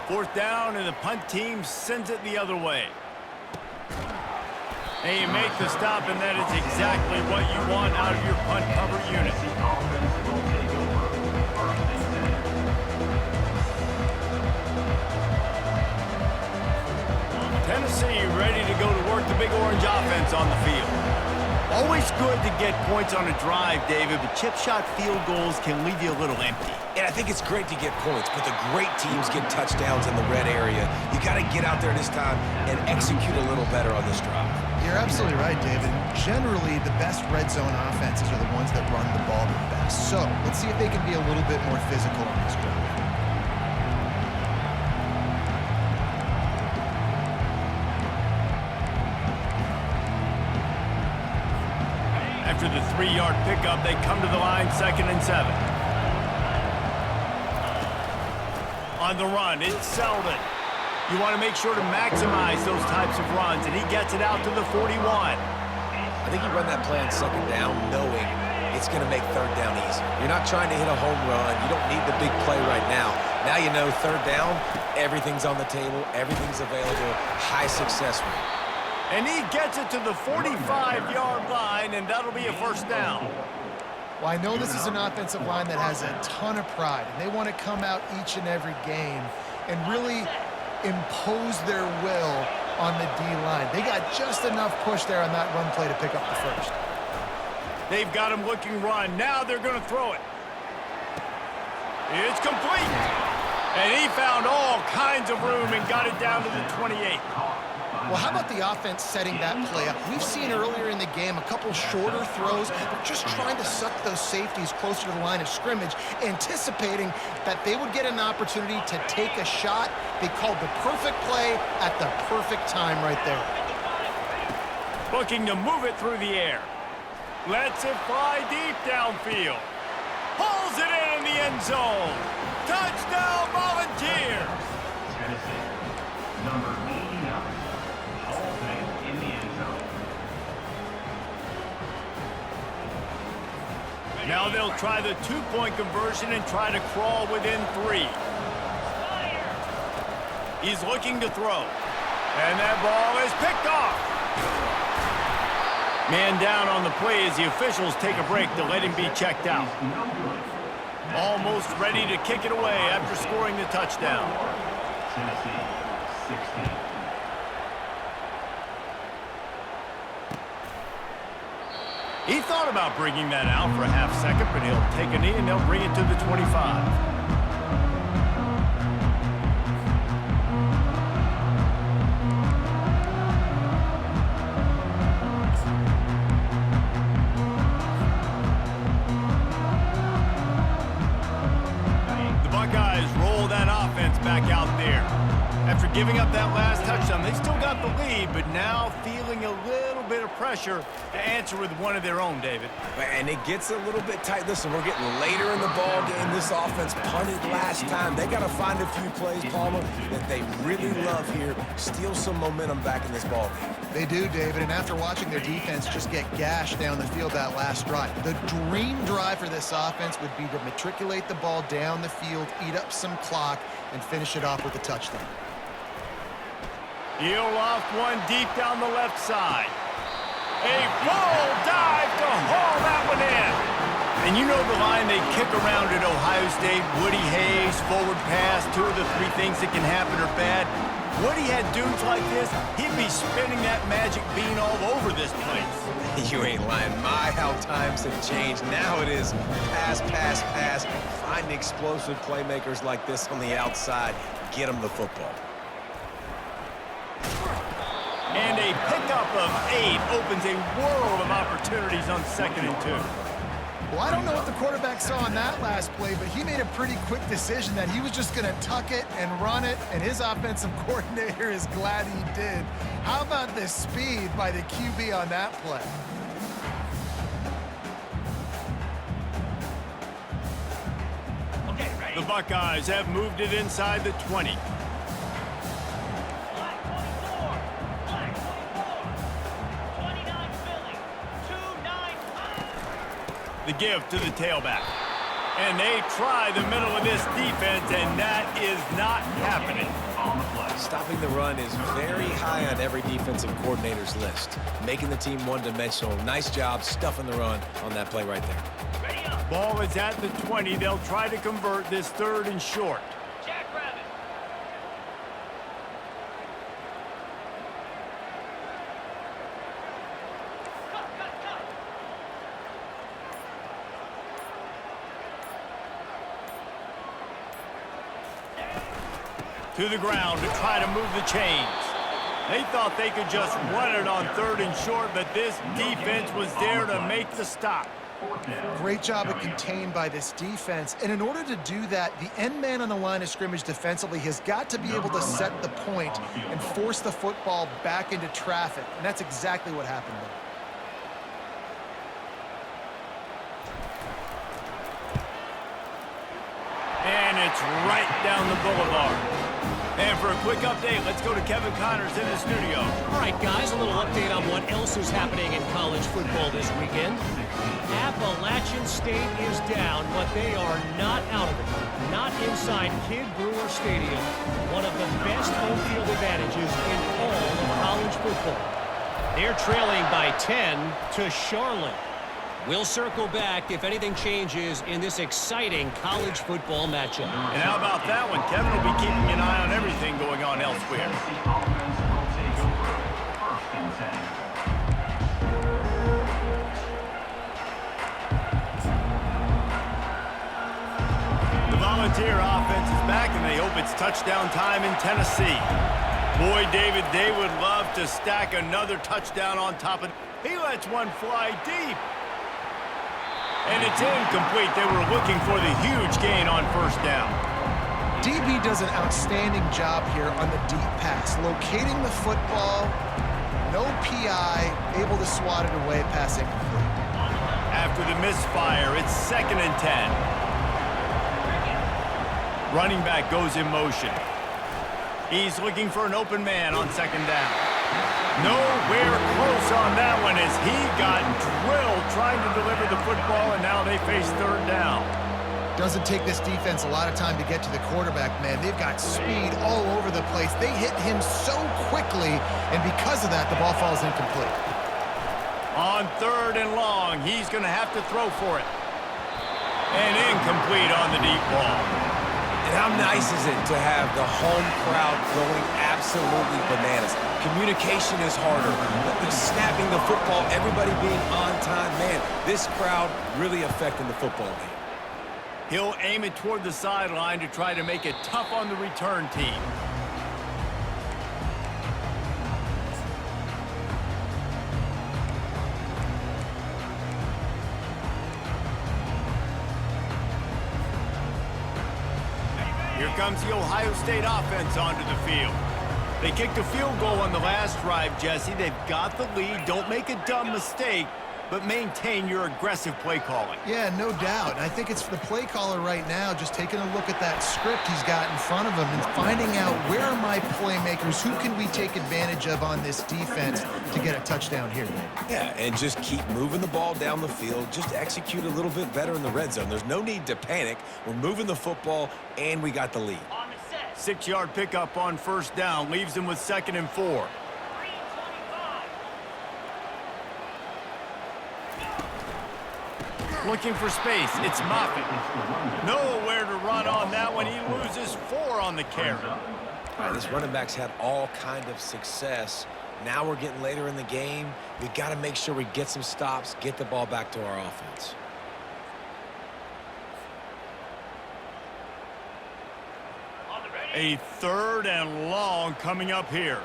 Fourth down, and the punt team sends it the other way. And you make the stop, and that is exactly what you want out of your punt cover unit. offense will take over first and 10. Tennessee ready to go to work the big orange offense on the field. Always good to get points on a drive, David, but chip shot field goals can leave you a little empty. And I think it's great to get points, but the great teams get touchdowns in the red area. You got to get out there this time and execute a little better on this drive. You're absolutely right, David. Generally, the best red zone offenses are the ones that run the ball the best. So let's see if they can be a little bit more physical on this drive. After the 3-yard pickup, they come to the line 2nd and 7. On the run, it's Selden. You want to make sure to maximize those types of runs, and he gets it out to the 41. I think you run that play on 2nd down knowing it's going to make 3rd down easy. You're not trying to hit a home run. You don't need the big play right now. Now you know 3rd down, everything's on the table, everything's available, high success rate. And he gets it to the 45-yard line, and that'll be a 1st down. Well, I know this is an offensive line that has a ton of pride, and they want to come out each and every game and really impose their will on the D-line. They got just enough push there on that run play to pick up the 1st. They've got him looking run. Now they're going to throw it. It's complete. And he found all kinds of room and got it down to the 28. Well, how about the offense setting that play up? We've seen earlier in the game a couple shorter throws, but just trying to suck those safeties closer to the line of scrimmage, anticipating that they would get an opportunity to take a shot. They called the perfect play at the perfect time right there. Looking to move it through the air. Lets it fly deep downfield. Pulls it in the end zone. Touchdown, Volunteers! Tennessee, number 89, Halsey in the end zone. Now they'll try the 2-point conversion and try to crawl within 3. He's looking to throw. And that ball is picked off. Man down on the play as the officials take a break to let him be checked out. Almost ready to kick it away after scoring the touchdown. Tennessee, 16. He thought about bringing that out for a half second, but he'll take a knee and they'll bring it to the 25. Back out there. After giving up that last touchdown, they still got the lead, but now feeling a little bit of pressure to answer with one of their own, David. And it gets a little bit tight. Listen, we're getting later in the ball game. This offense punted last time. They got to find a few plays, Palmer, that they really love here. Steal some momentum back in this ball game. They do, David, and after watching their defense just get gashed down the field that last drive, the dream drive for this offense would be to matriculate the ball down the field, eat up some clock, and finish it off with a touchdown. He'll loft one deep down the left side. A full dive to haul that one in. And you know the line they kick around at Ohio State, Woody Hayes, forward pass, 2 of the 3 things that can happen are bad. Woody had dudes like this, he'd be spinning that magic bean all over this place. You ain't lying. My, how times have changed. Now it is pass, pass, pass. Find explosive playmakers like this on the outside. Get them the football. And a pickup of 8 opens a world of opportunities on 2nd and 2. Well, I don't know what the quarterback saw on that last play, but he made a pretty quick decision that he was just going to tuck it and run it, and his offensive coordinator is glad he did. How about the speed by the QB on that play? The Buckeyes have moved it inside the 20. The give to the tailback. And they try the middle of this defense, and that is not happening. Stopping the run is very high on every defensive coordinator's list. Making the team one-dimensional. Nice job stuffing the run on that play right there. Ball is at the 20. They'll try to convert this 3rd and short. to the ground to try to move the chains. They thought they could just run it on 3rd and short, but this defense was there to make the stop. Great job of contained by this defense. And in order to do that, the end man on the line of scrimmage defensively has got to be able to set the point and force the football back into traffic. And that's exactly what happened there. And it's right down the boulevard. And for a quick update, let's go to Kevin Connors in the studio. All right, guys, a little update on what else is happening in college football this weekend. Appalachian State is down, but they are not out of it. Not inside Kid Brewer Stadium, one of the best home field advantages in all of college football. They're trailing by 10 to Charlotte. We'll circle back if anything changes in this exciting college football matchup. And how about that one? Kevin will be keeping an eye on everything going on elsewhere. The Volunteer offense is back, and they hope it's touchdown time in Tennessee. Boy, David, they would love to stack another touchdown on top of... He lets one fly deep. And it's incomplete. They were looking for the huge gain on 1st down. DB does an outstanding job here on the deep pass, locating the football, no PI, able to swat it away, passing complete. After the misfire, it's 2nd and 10. Running back goes in motion. He's looking for an open man on 2nd down. Nowhere close on that one as he got drilled trying to deliver the football, and now they face 3rd down. Doesn't take this defense a lot of time to get to the quarterback, man. They've got speed all over the place. They hit him so quickly, and because of that, the ball falls incomplete. On 3rd and long, he's going to have to throw for it. And incomplete on the deep ball. And how nice is it to have the home crowd going absolutely bananas? Communication is harder. The snapping the football, everybody being on time. Man, this crowd really affecting the football game. He'll aim it toward the sideline to try to make it tough on the return team. Here comes the Ohio State offense onto the field. They kicked a field goal on the last drive, Jesse. They've got the lead. Don't make a dumb mistake, but maintain your aggressive play calling. Yeah, no doubt. And I think it's the play caller right now just taking a look at that script he's got in front of him and finding out where are my playmakers, who can we take advantage of on this defense to get a touchdown here. Yeah, and just keep moving the ball down the field. Just execute a little bit better in the red zone. There's no need to panic. We're moving the football, and we got the lead. 6-yard pickup on 1st down leaves them with 2nd and 4. Looking for space. It's Moffitt. Nowhere to run on that one. He loses 4 on the carry. All right, this running back's had all kind of success. Now we're getting later in the game. We got to make sure we get some stops, get the ball back to our offense. A 3rd and long coming up here.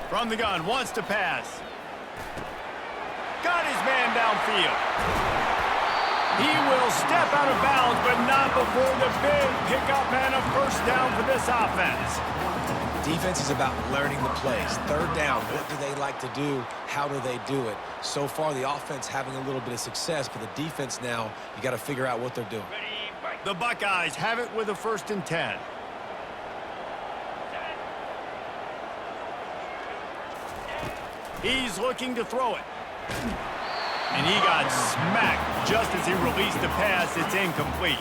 From the gun, wants to pass. Got his man downfield. He will step out of bounds, but not before the big pickup and a 1st down for this offense. Defense is about learning the plays. 3rd down, what do they like to do? How do they do it? So far, the offense having a little bit of success, but the defense now, you got to figure out what they're doing. The Buckeyes have it with a 1st and 10. He's looking to throw it. And he got smacked just as he released the pass. It's incomplete.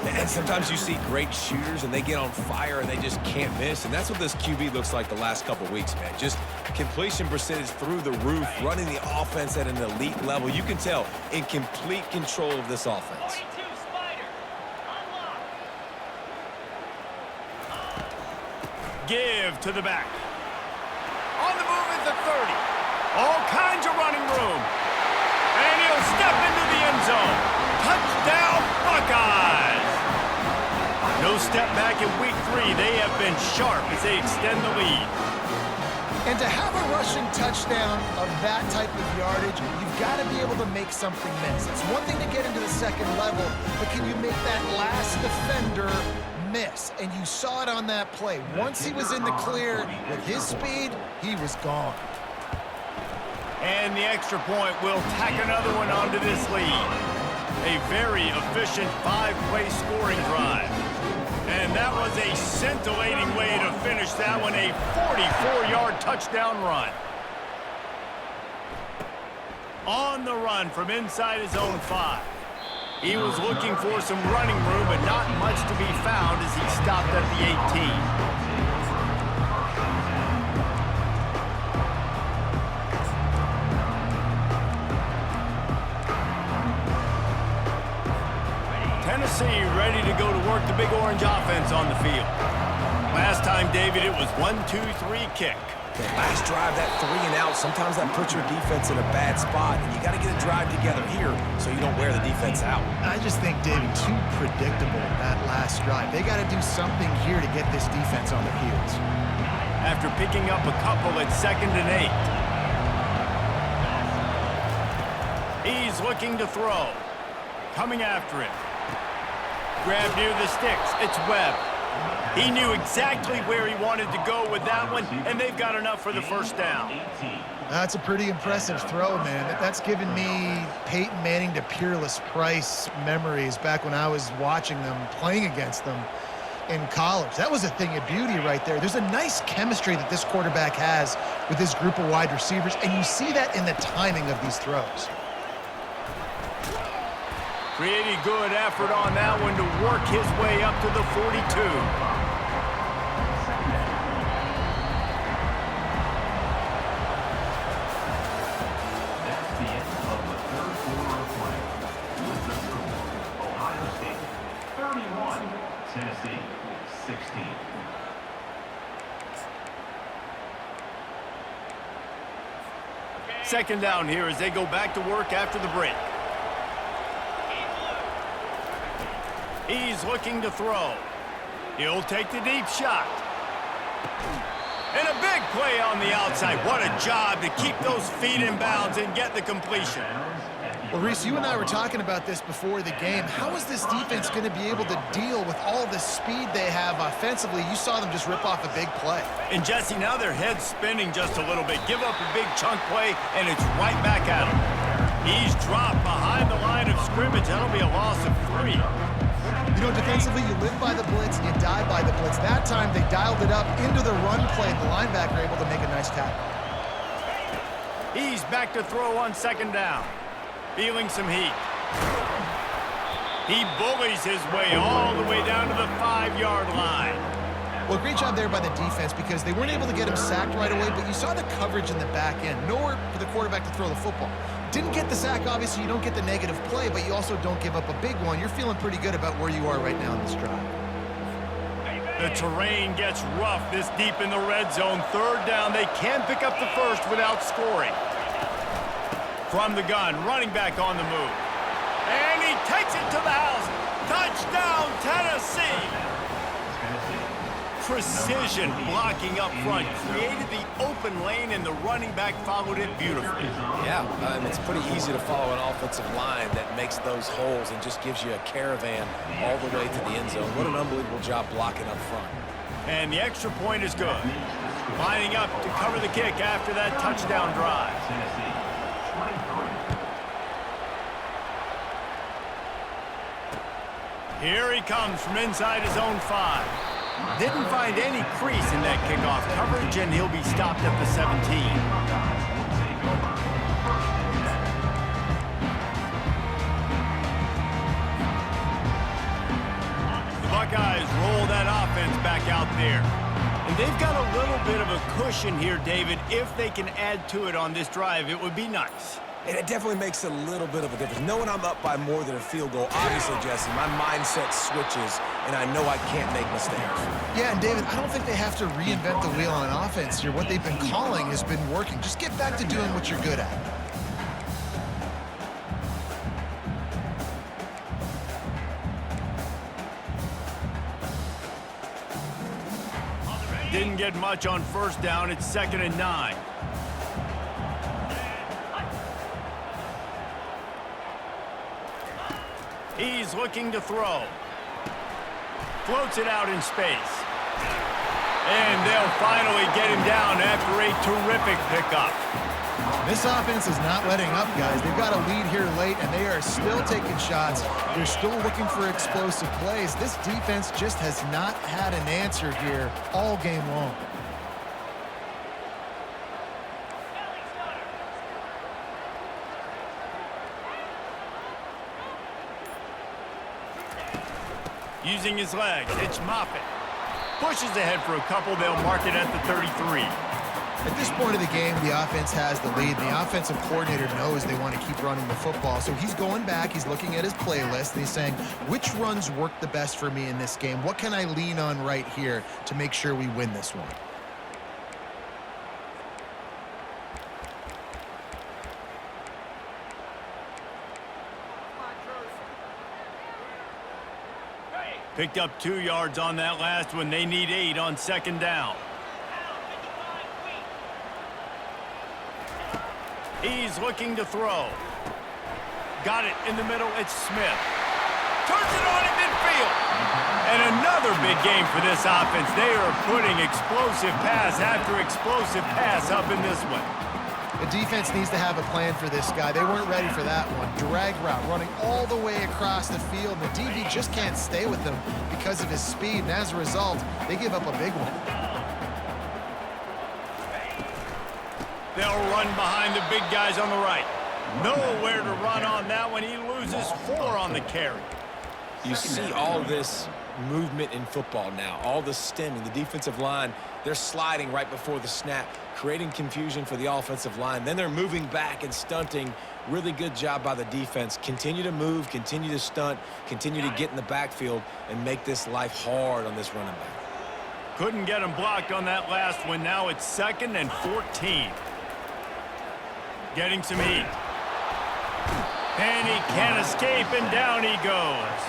And sometimes you see great shooters and they get on fire and they just can't miss. And that's what this QB looks like the last couple weeks, man. Just completion percentage through the roof, running the offense at an elite level. You can tell in complete control of this offense. Give to the back. On the move at the 30. All kinds of running room. And he'll step into the end zone. Touchdown, Buckeyes! No step back in week 3. They have been sharp as they extend the lead. And to have a rushing touchdown of that type of yardage, you've got to be able to make something miss. It's one thing to get into the second level, but can you make that last defender miss? And you saw it on that play. Once he was in the clear with his speed, he was gone. And the extra point will tack another one onto this lead. A very efficient 5-play scoring drive. And that was a scintillating way to finish that one, a 44-yard touchdown run. On the run from inside his own 5. He was looking for some running room, but not much to be found as he stopped at the 18. Tennessee ready to go to work the Big Orange offense on the field. Last time, David, it was 1-2-3 kick. Okay, last drive, that 3 and out, sometimes that puts your defense in a bad spot, and you got to get a drive together here so you don't wear the defense out. I just think, David, too predictable, that last drive. They got to do something here to get this defense on their heels. After picking up a couple at 2nd and 8. He's looking to throw. Coming after it. Grab near the sticks. It's Webb. He knew exactly where he wanted to go with that one, and they've got enough for the first down. That's a pretty impressive throw, man. That's given me Peyton Manning to Peerless Price memories back when I was watching them, playing against them in college. That was a thing of beauty right there. There's a nice chemistry that this quarterback has with this group of wide receivers, and you see that in the timing of these throws. Pretty good effort on that one to work his way up to the 42. That's the end of the third quarter of play. With the score, Ohio State 31, Tennessee 16. Second down here as they go back to work after the break. He's looking to throw. He'll take the deep shot. And a big play on the outside. What a job to keep those feet in bounds and get the completion. Well, Reese, you and I were talking about this before the game. How is this defense going to be able to deal with all the speed they have offensively? You saw them just rip off a big play. And, Jesse, now their head's spinning just a little bit. Give up a big chunk play, and it's right back at him. He's dropped behind the line of scrimmage. That'll be a loss of 3. You know, defensively, you live by the blitz, you die by the blitz. That time, they dialed it up into the run play. The linebacker able to make a nice tackle. He's back to throw on 2nd down. Feeling some heat. He bullies his way all the way down to the 5-yard line. Well, great job there by the defense because they weren't able to get him sacked right away, but you saw the coverage in the back end. Nowhere for the quarterback to throw the football. Didn't get the sack, obviously. You don't get the negative play, but you also don't give up a big one. You're feeling pretty good about where you are right now in this drive. The terrain gets rough this deep in the red zone. 3rd down. They can pick up the first without scoring. From the gun, running back on the move. And he takes it to the house. Touchdown, Tennessee! Precision blocking up front created the open lane, and the running back followed it beautifully. Yeah, it's pretty easy to follow an offensive line that makes those holes and just gives you a caravan all the way to the end zone. What an unbelievable job blocking up front. And the extra point is good. Lining up to cover the kick after that touchdown drive. Here he comes from inside his own 5. Didn't find any crease in that kickoff coverage, and he'll be stopped at the 17. The Buckeyes roll that offense back out there. And they've got a little bit of a cushion here, David. If they can add to it on this drive, it would be nice. And it definitely makes a little bit of a difference. Knowing I'm up by more than a field goal, obviously, Jesse, my mindset switches, and I know I can't make mistakes. Yeah, and David, I don't think they have to reinvent the wheel on offense here. What they've been calling has been working. Just get back to doing what you're good at. Didn't get much on first down. It's 2nd and 9. He's looking to throw. Floats it out in space. And they'll finally get him down after a terrific pickup. This offense is not letting up, guys. They've got a lead here late, and they are still taking shots. They're still looking for explosive plays. This defense just has not had an answer here all game long. Using his legs, it's Moffitt. Pushes ahead for a couple. They'll mark it at the 33. At this point of the game, the offense has the lead. The offensive coordinator knows they want to keep running the football. So he's going back, he's looking at his playlist, and he's saying, which runs work the best for me in this game? What can I lean on right here to make sure we win this one? Picked up 2 yards on that last one. They need 8 on 2nd down. He's looking to throw. Got it in the middle. It's Smith. Turns it on in midfield. And another big game for this offense. They are putting explosive pass after explosive pass up in this one. The defense needs to have a plan for this guy. They weren't ready for that one. Drag route, running all the way across the field. The DB just can't stay with him because of his speed, and as a result, they give up a big one. They'll run behind the big guys on the right. Nowhere to run on that one. He loses 4 on the carry. You see all this movement in football now, all the stemming, the defensive line, they're sliding right before the snap, creating confusion for the offensive line. Then they're moving back and stunting. Really good job by the defense. Continue to move, continue to stunt, continue to get in the backfield and make this life hard on this running back. Couldn't get him blocked on that last one. Now it's 2nd and 14. Getting some heat. And he can't escape, and down he goes.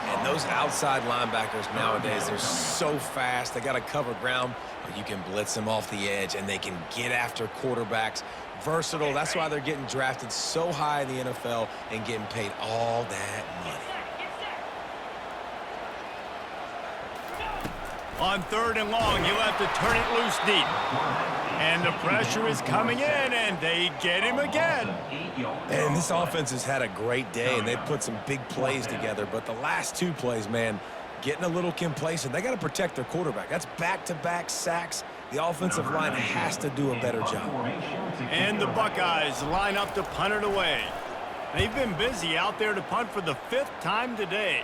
And those outside linebackers nowadays, they're so fast. They got to cover ground, but you can blitz them off the edge, and they can get after quarterbacks. Versatile. That's why they're getting drafted so high in the NFL and getting paid all that money. On 3rd and long, he'll have to turn it loose deep. And the pressure is coming in, and they get him again. And this offense has had a great day, and they've put some big plays together. But the last 2 plays, man, getting a little complacent. They got to protect their quarterback. That's back-to-back sacks. The offensive line has to do a better job. And the Buckeyes line up to punt it away. They've been busy out there to punt for the 5th time today.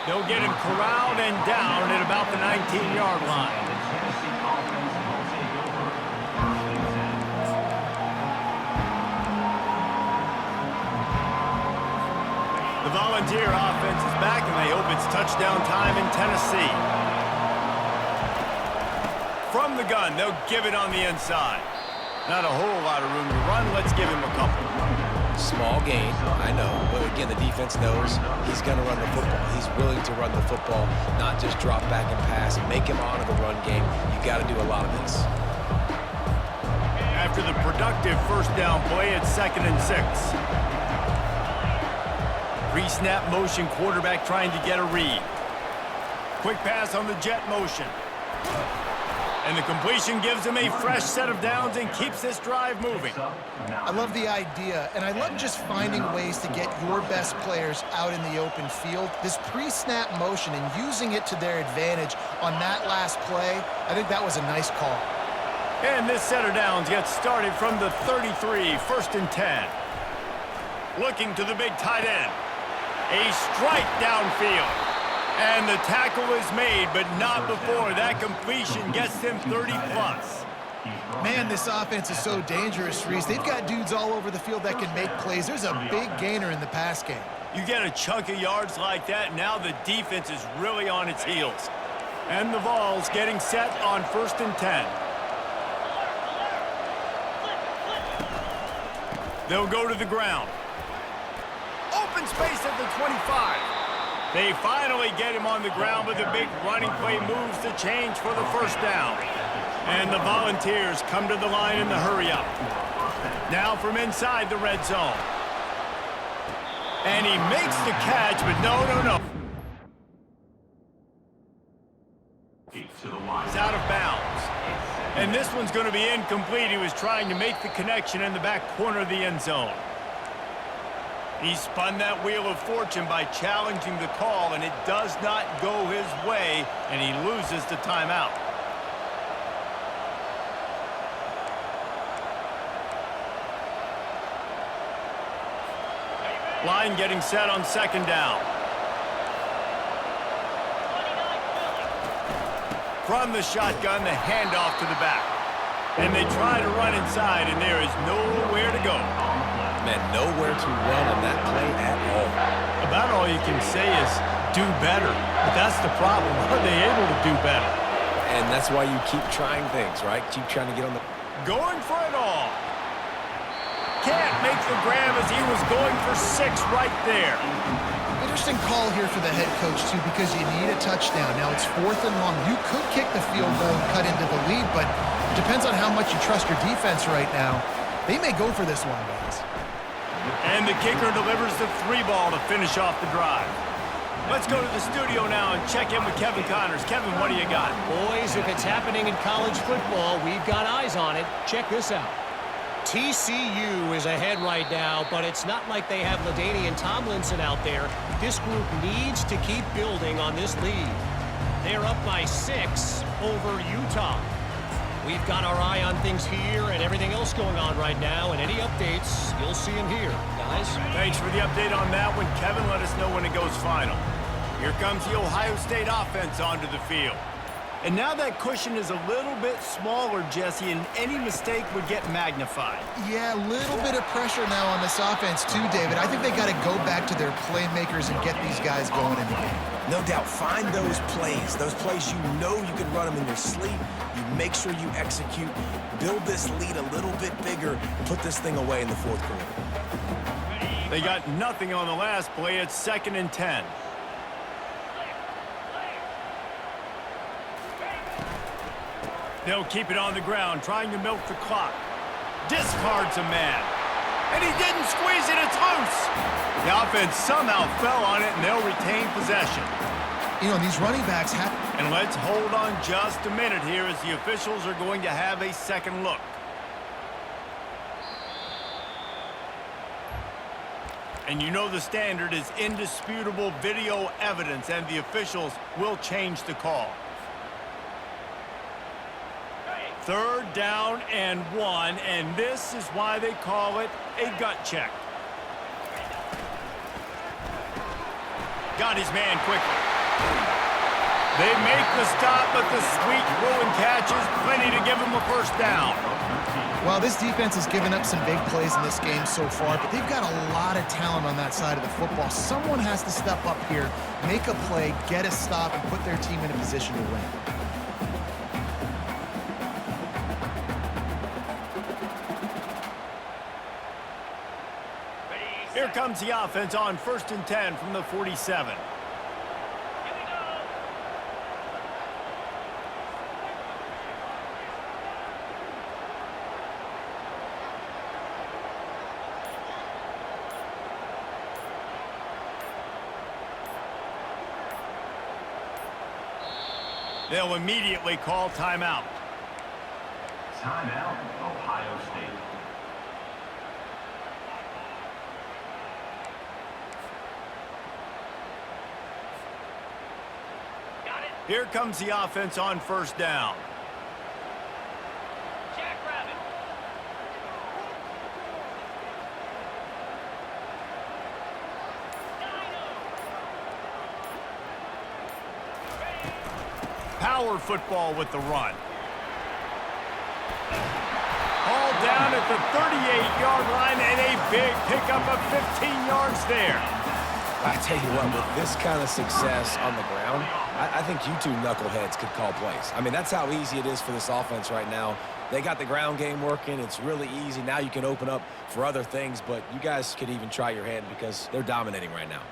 They'll get him corralled and down at about the 19-yard line. The Volunteer offense is back, and they hope it's touchdown time in Tennessee. From the gun, they'll give it on the inside. Not a whole lot of room to run. Let's give him a couple. Small gain, I know, but again, the defense knows he's going to run the football. He's willing to run the football, not just drop back and pass and make him honor the run game. You got to do a lot of this. After the productive first down play, it's 2nd and 6. Pre-snap motion, quarterback trying to get a read. Quick pass on the jet motion. And the completion gives him a fresh set of downs and keeps this drive moving. I love the idea, and I love just finding ways to get your best players out in the open field. This pre-snap motion and using it to their advantage on that last play, I think that was a nice call. And this set of downs gets started from the 33, 1st and 10. Looking to the big tight end. A strike downfield. And the tackle is made, but not before that completion gets him 30+. Man, this offense is so dangerous, Reese. They've got dudes all over the field that can make plays. There's a big gainer in the pass game. You get a chunk of yards like that, now the defense is really on its heels. And the Vols getting set on 1st and 10. They'll go to the ground. Open space at the 25. They finally get him on the ground, but the big running play moves the change for the first down. And the Volunteers come to the line in the hurry-up. Now from inside the red zone. And he makes the catch, but no. He's out of bounds. And this one's going to be incomplete. He was trying to make the connection in the back corner of the end zone. He spun that wheel of fortune by challenging the call, and it does not go his way, and he loses the timeout. Line getting set on 2nd down. From the shotgun, the handoff to the back. And they try to run inside, and there is nowhere to go. Man, nowhere to run on that play at all. About all you can say is do better. But that's the problem. Are they able to do better? And that's why you keep trying things, right? Keep trying to get on the... Going for it all. Can't make the grab as he was going for 6 right there. Interesting call here for the head coach, too, because you need a touchdown. Now, it's 4th and long. You could kick the field goal and cut into the lead, but it depends on how much you trust your defense right now. They may go for this one, guys. And the kicker delivers the 3 ball to finish off the drive. Let's go to the studio now and check in with Kevin Connors. Kevin, what do you got? Boys, if it's happening in college football, we've got eyes on it. Check this out. TCU is ahead right now, but it's not like they have LaDainian Tomlinson out there. This group needs to keep building on this lead. They're up by 6 over Utah. We've got our eye on things here and everything else going on right now, and any updates, you'll see them here. Guys? Thanks for the update on that one, Kevin. Let us know when it goes final. Here comes the Ohio State offense onto the field. And now that cushion is a little bit smaller, Jesse, and any mistake would get magnified. Yeah, a little bit of pressure now on this offense too, David. I think they got to go back to their playmakers and get these guys going in the game. No doubt, find those plays you know you can run them in your sleep. You make sure you execute, build this lead a little bit bigger, and put this thing away in the 4th quarter. They got nothing on the last play. It's 2nd and 10. They'll keep it on the ground, trying to milk the clock. Discards a man. And he didn't squeeze it, it's loose. The offense somehow fell on it, and they'll retain possession. You know, these running backs have... And let's hold on just a minute here as the officials are going to have a second look. And you know the standard is indisputable video evidence, and the officials will change the call. 3rd down and 1, and this is why they call it a gut check. Got his man quickly. They make the stop, but the sweet rolling catch is plenty to give him a first down. Well, this defense has given up some big plays in this game so far, but they've got a lot of talent on that side of the football. Someone has to step up here, make a play, get a stop, and put their team in a position to win. Here comes the offense on 1st and 10 from the 47. They'll immediately call timeout. Timeout, Ohio State. Here comes the offense on 1st down. Power football with the run. down at the 38-yard line and a big pickup of 15 yards there. I tell you what, with this kind of success on the ground, I think you two knuckleheads could call plays. I mean, that's how easy it is for this offense right now. They got the ground game working. It's really easy. Now you can open up for other things, but you guys could even try your hand because they're dominating right now.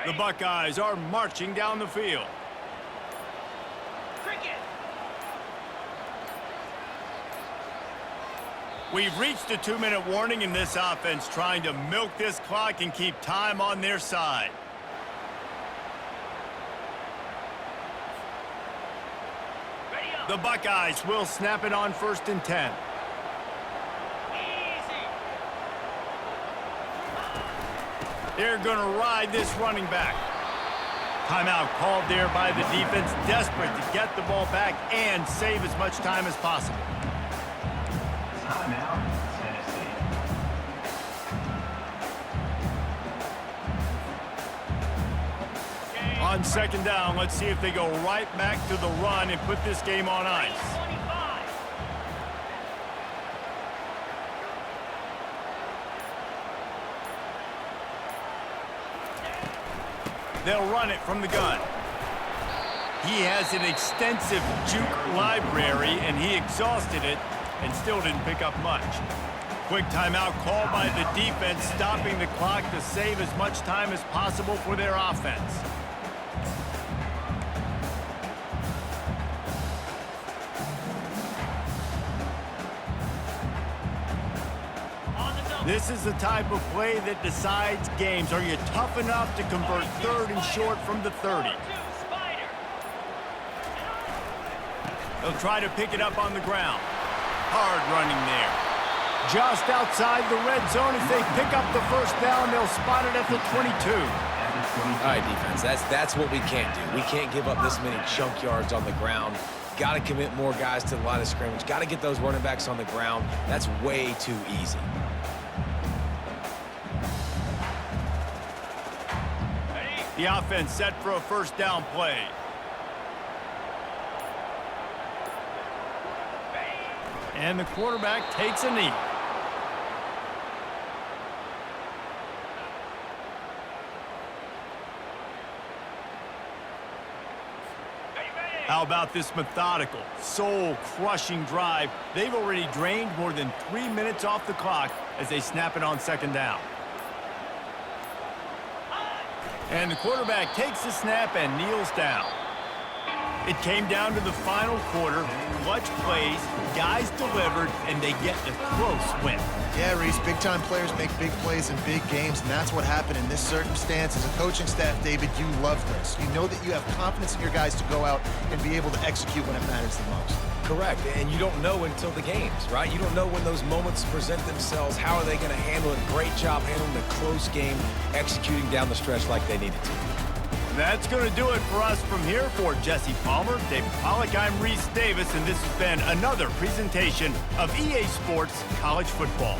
The Buckeyes are marching down the field. We've reached a 2-minute warning in this offense, trying to milk this clock and keep time on their side. The Buckeyes will snap it on 1st and 10. They're going to ride this running back. Timeout called there by the defense, desperate to get the ball back and save as much time as possible. Timeout, Tennessee. On 2nd down, let's see if they go right back to the run and put this game on ice. They'll run it from the gun. He has an extensive juke library, and he exhausted it and still didn't pick up much. Quick timeout called by the defense, stopping the clock to save as much time as possible for their offense. This is the type of play that decides games. Are you tough enough to convert 3rd and short from the 30? They'll try to pick it up on the ground. Hard running there. Just outside the red zone as they pick up the 1st down. They'll spot it at the 22. All right, defense, that's what we can't do. We can't give up this many chunk yards on the ground. Got to commit more guys to the line of scrimmage. Got to get those running backs on the ground. That's way too easy. The offense set for a 1st down play. And the quarterback takes a knee. How about this methodical, soul-crushing drive? They've already drained more than 3 minutes off the clock as they snap it on 2nd down. And the quarterback takes the snap and kneels down. It came down to the final quarter. Clutch plays, guys delivered, and they get a close win. Yeah, Reese, big-time players make big plays in big games, and that's what happened in this circumstance. As a coaching staff, David, you love this. You know that you have confidence in your guys to go out and be able to execute when it matters the most. Correct, and you don't know until the games, right? You don't know when those moments present themselves. How are they going to handle it? Great job handling the close game, executing down the stretch like they needed to. That's going to do it for us from here. For Jesse Palmer, David Pollack, I'm Reese Davis, and this has been another presentation of EA Sports College Football.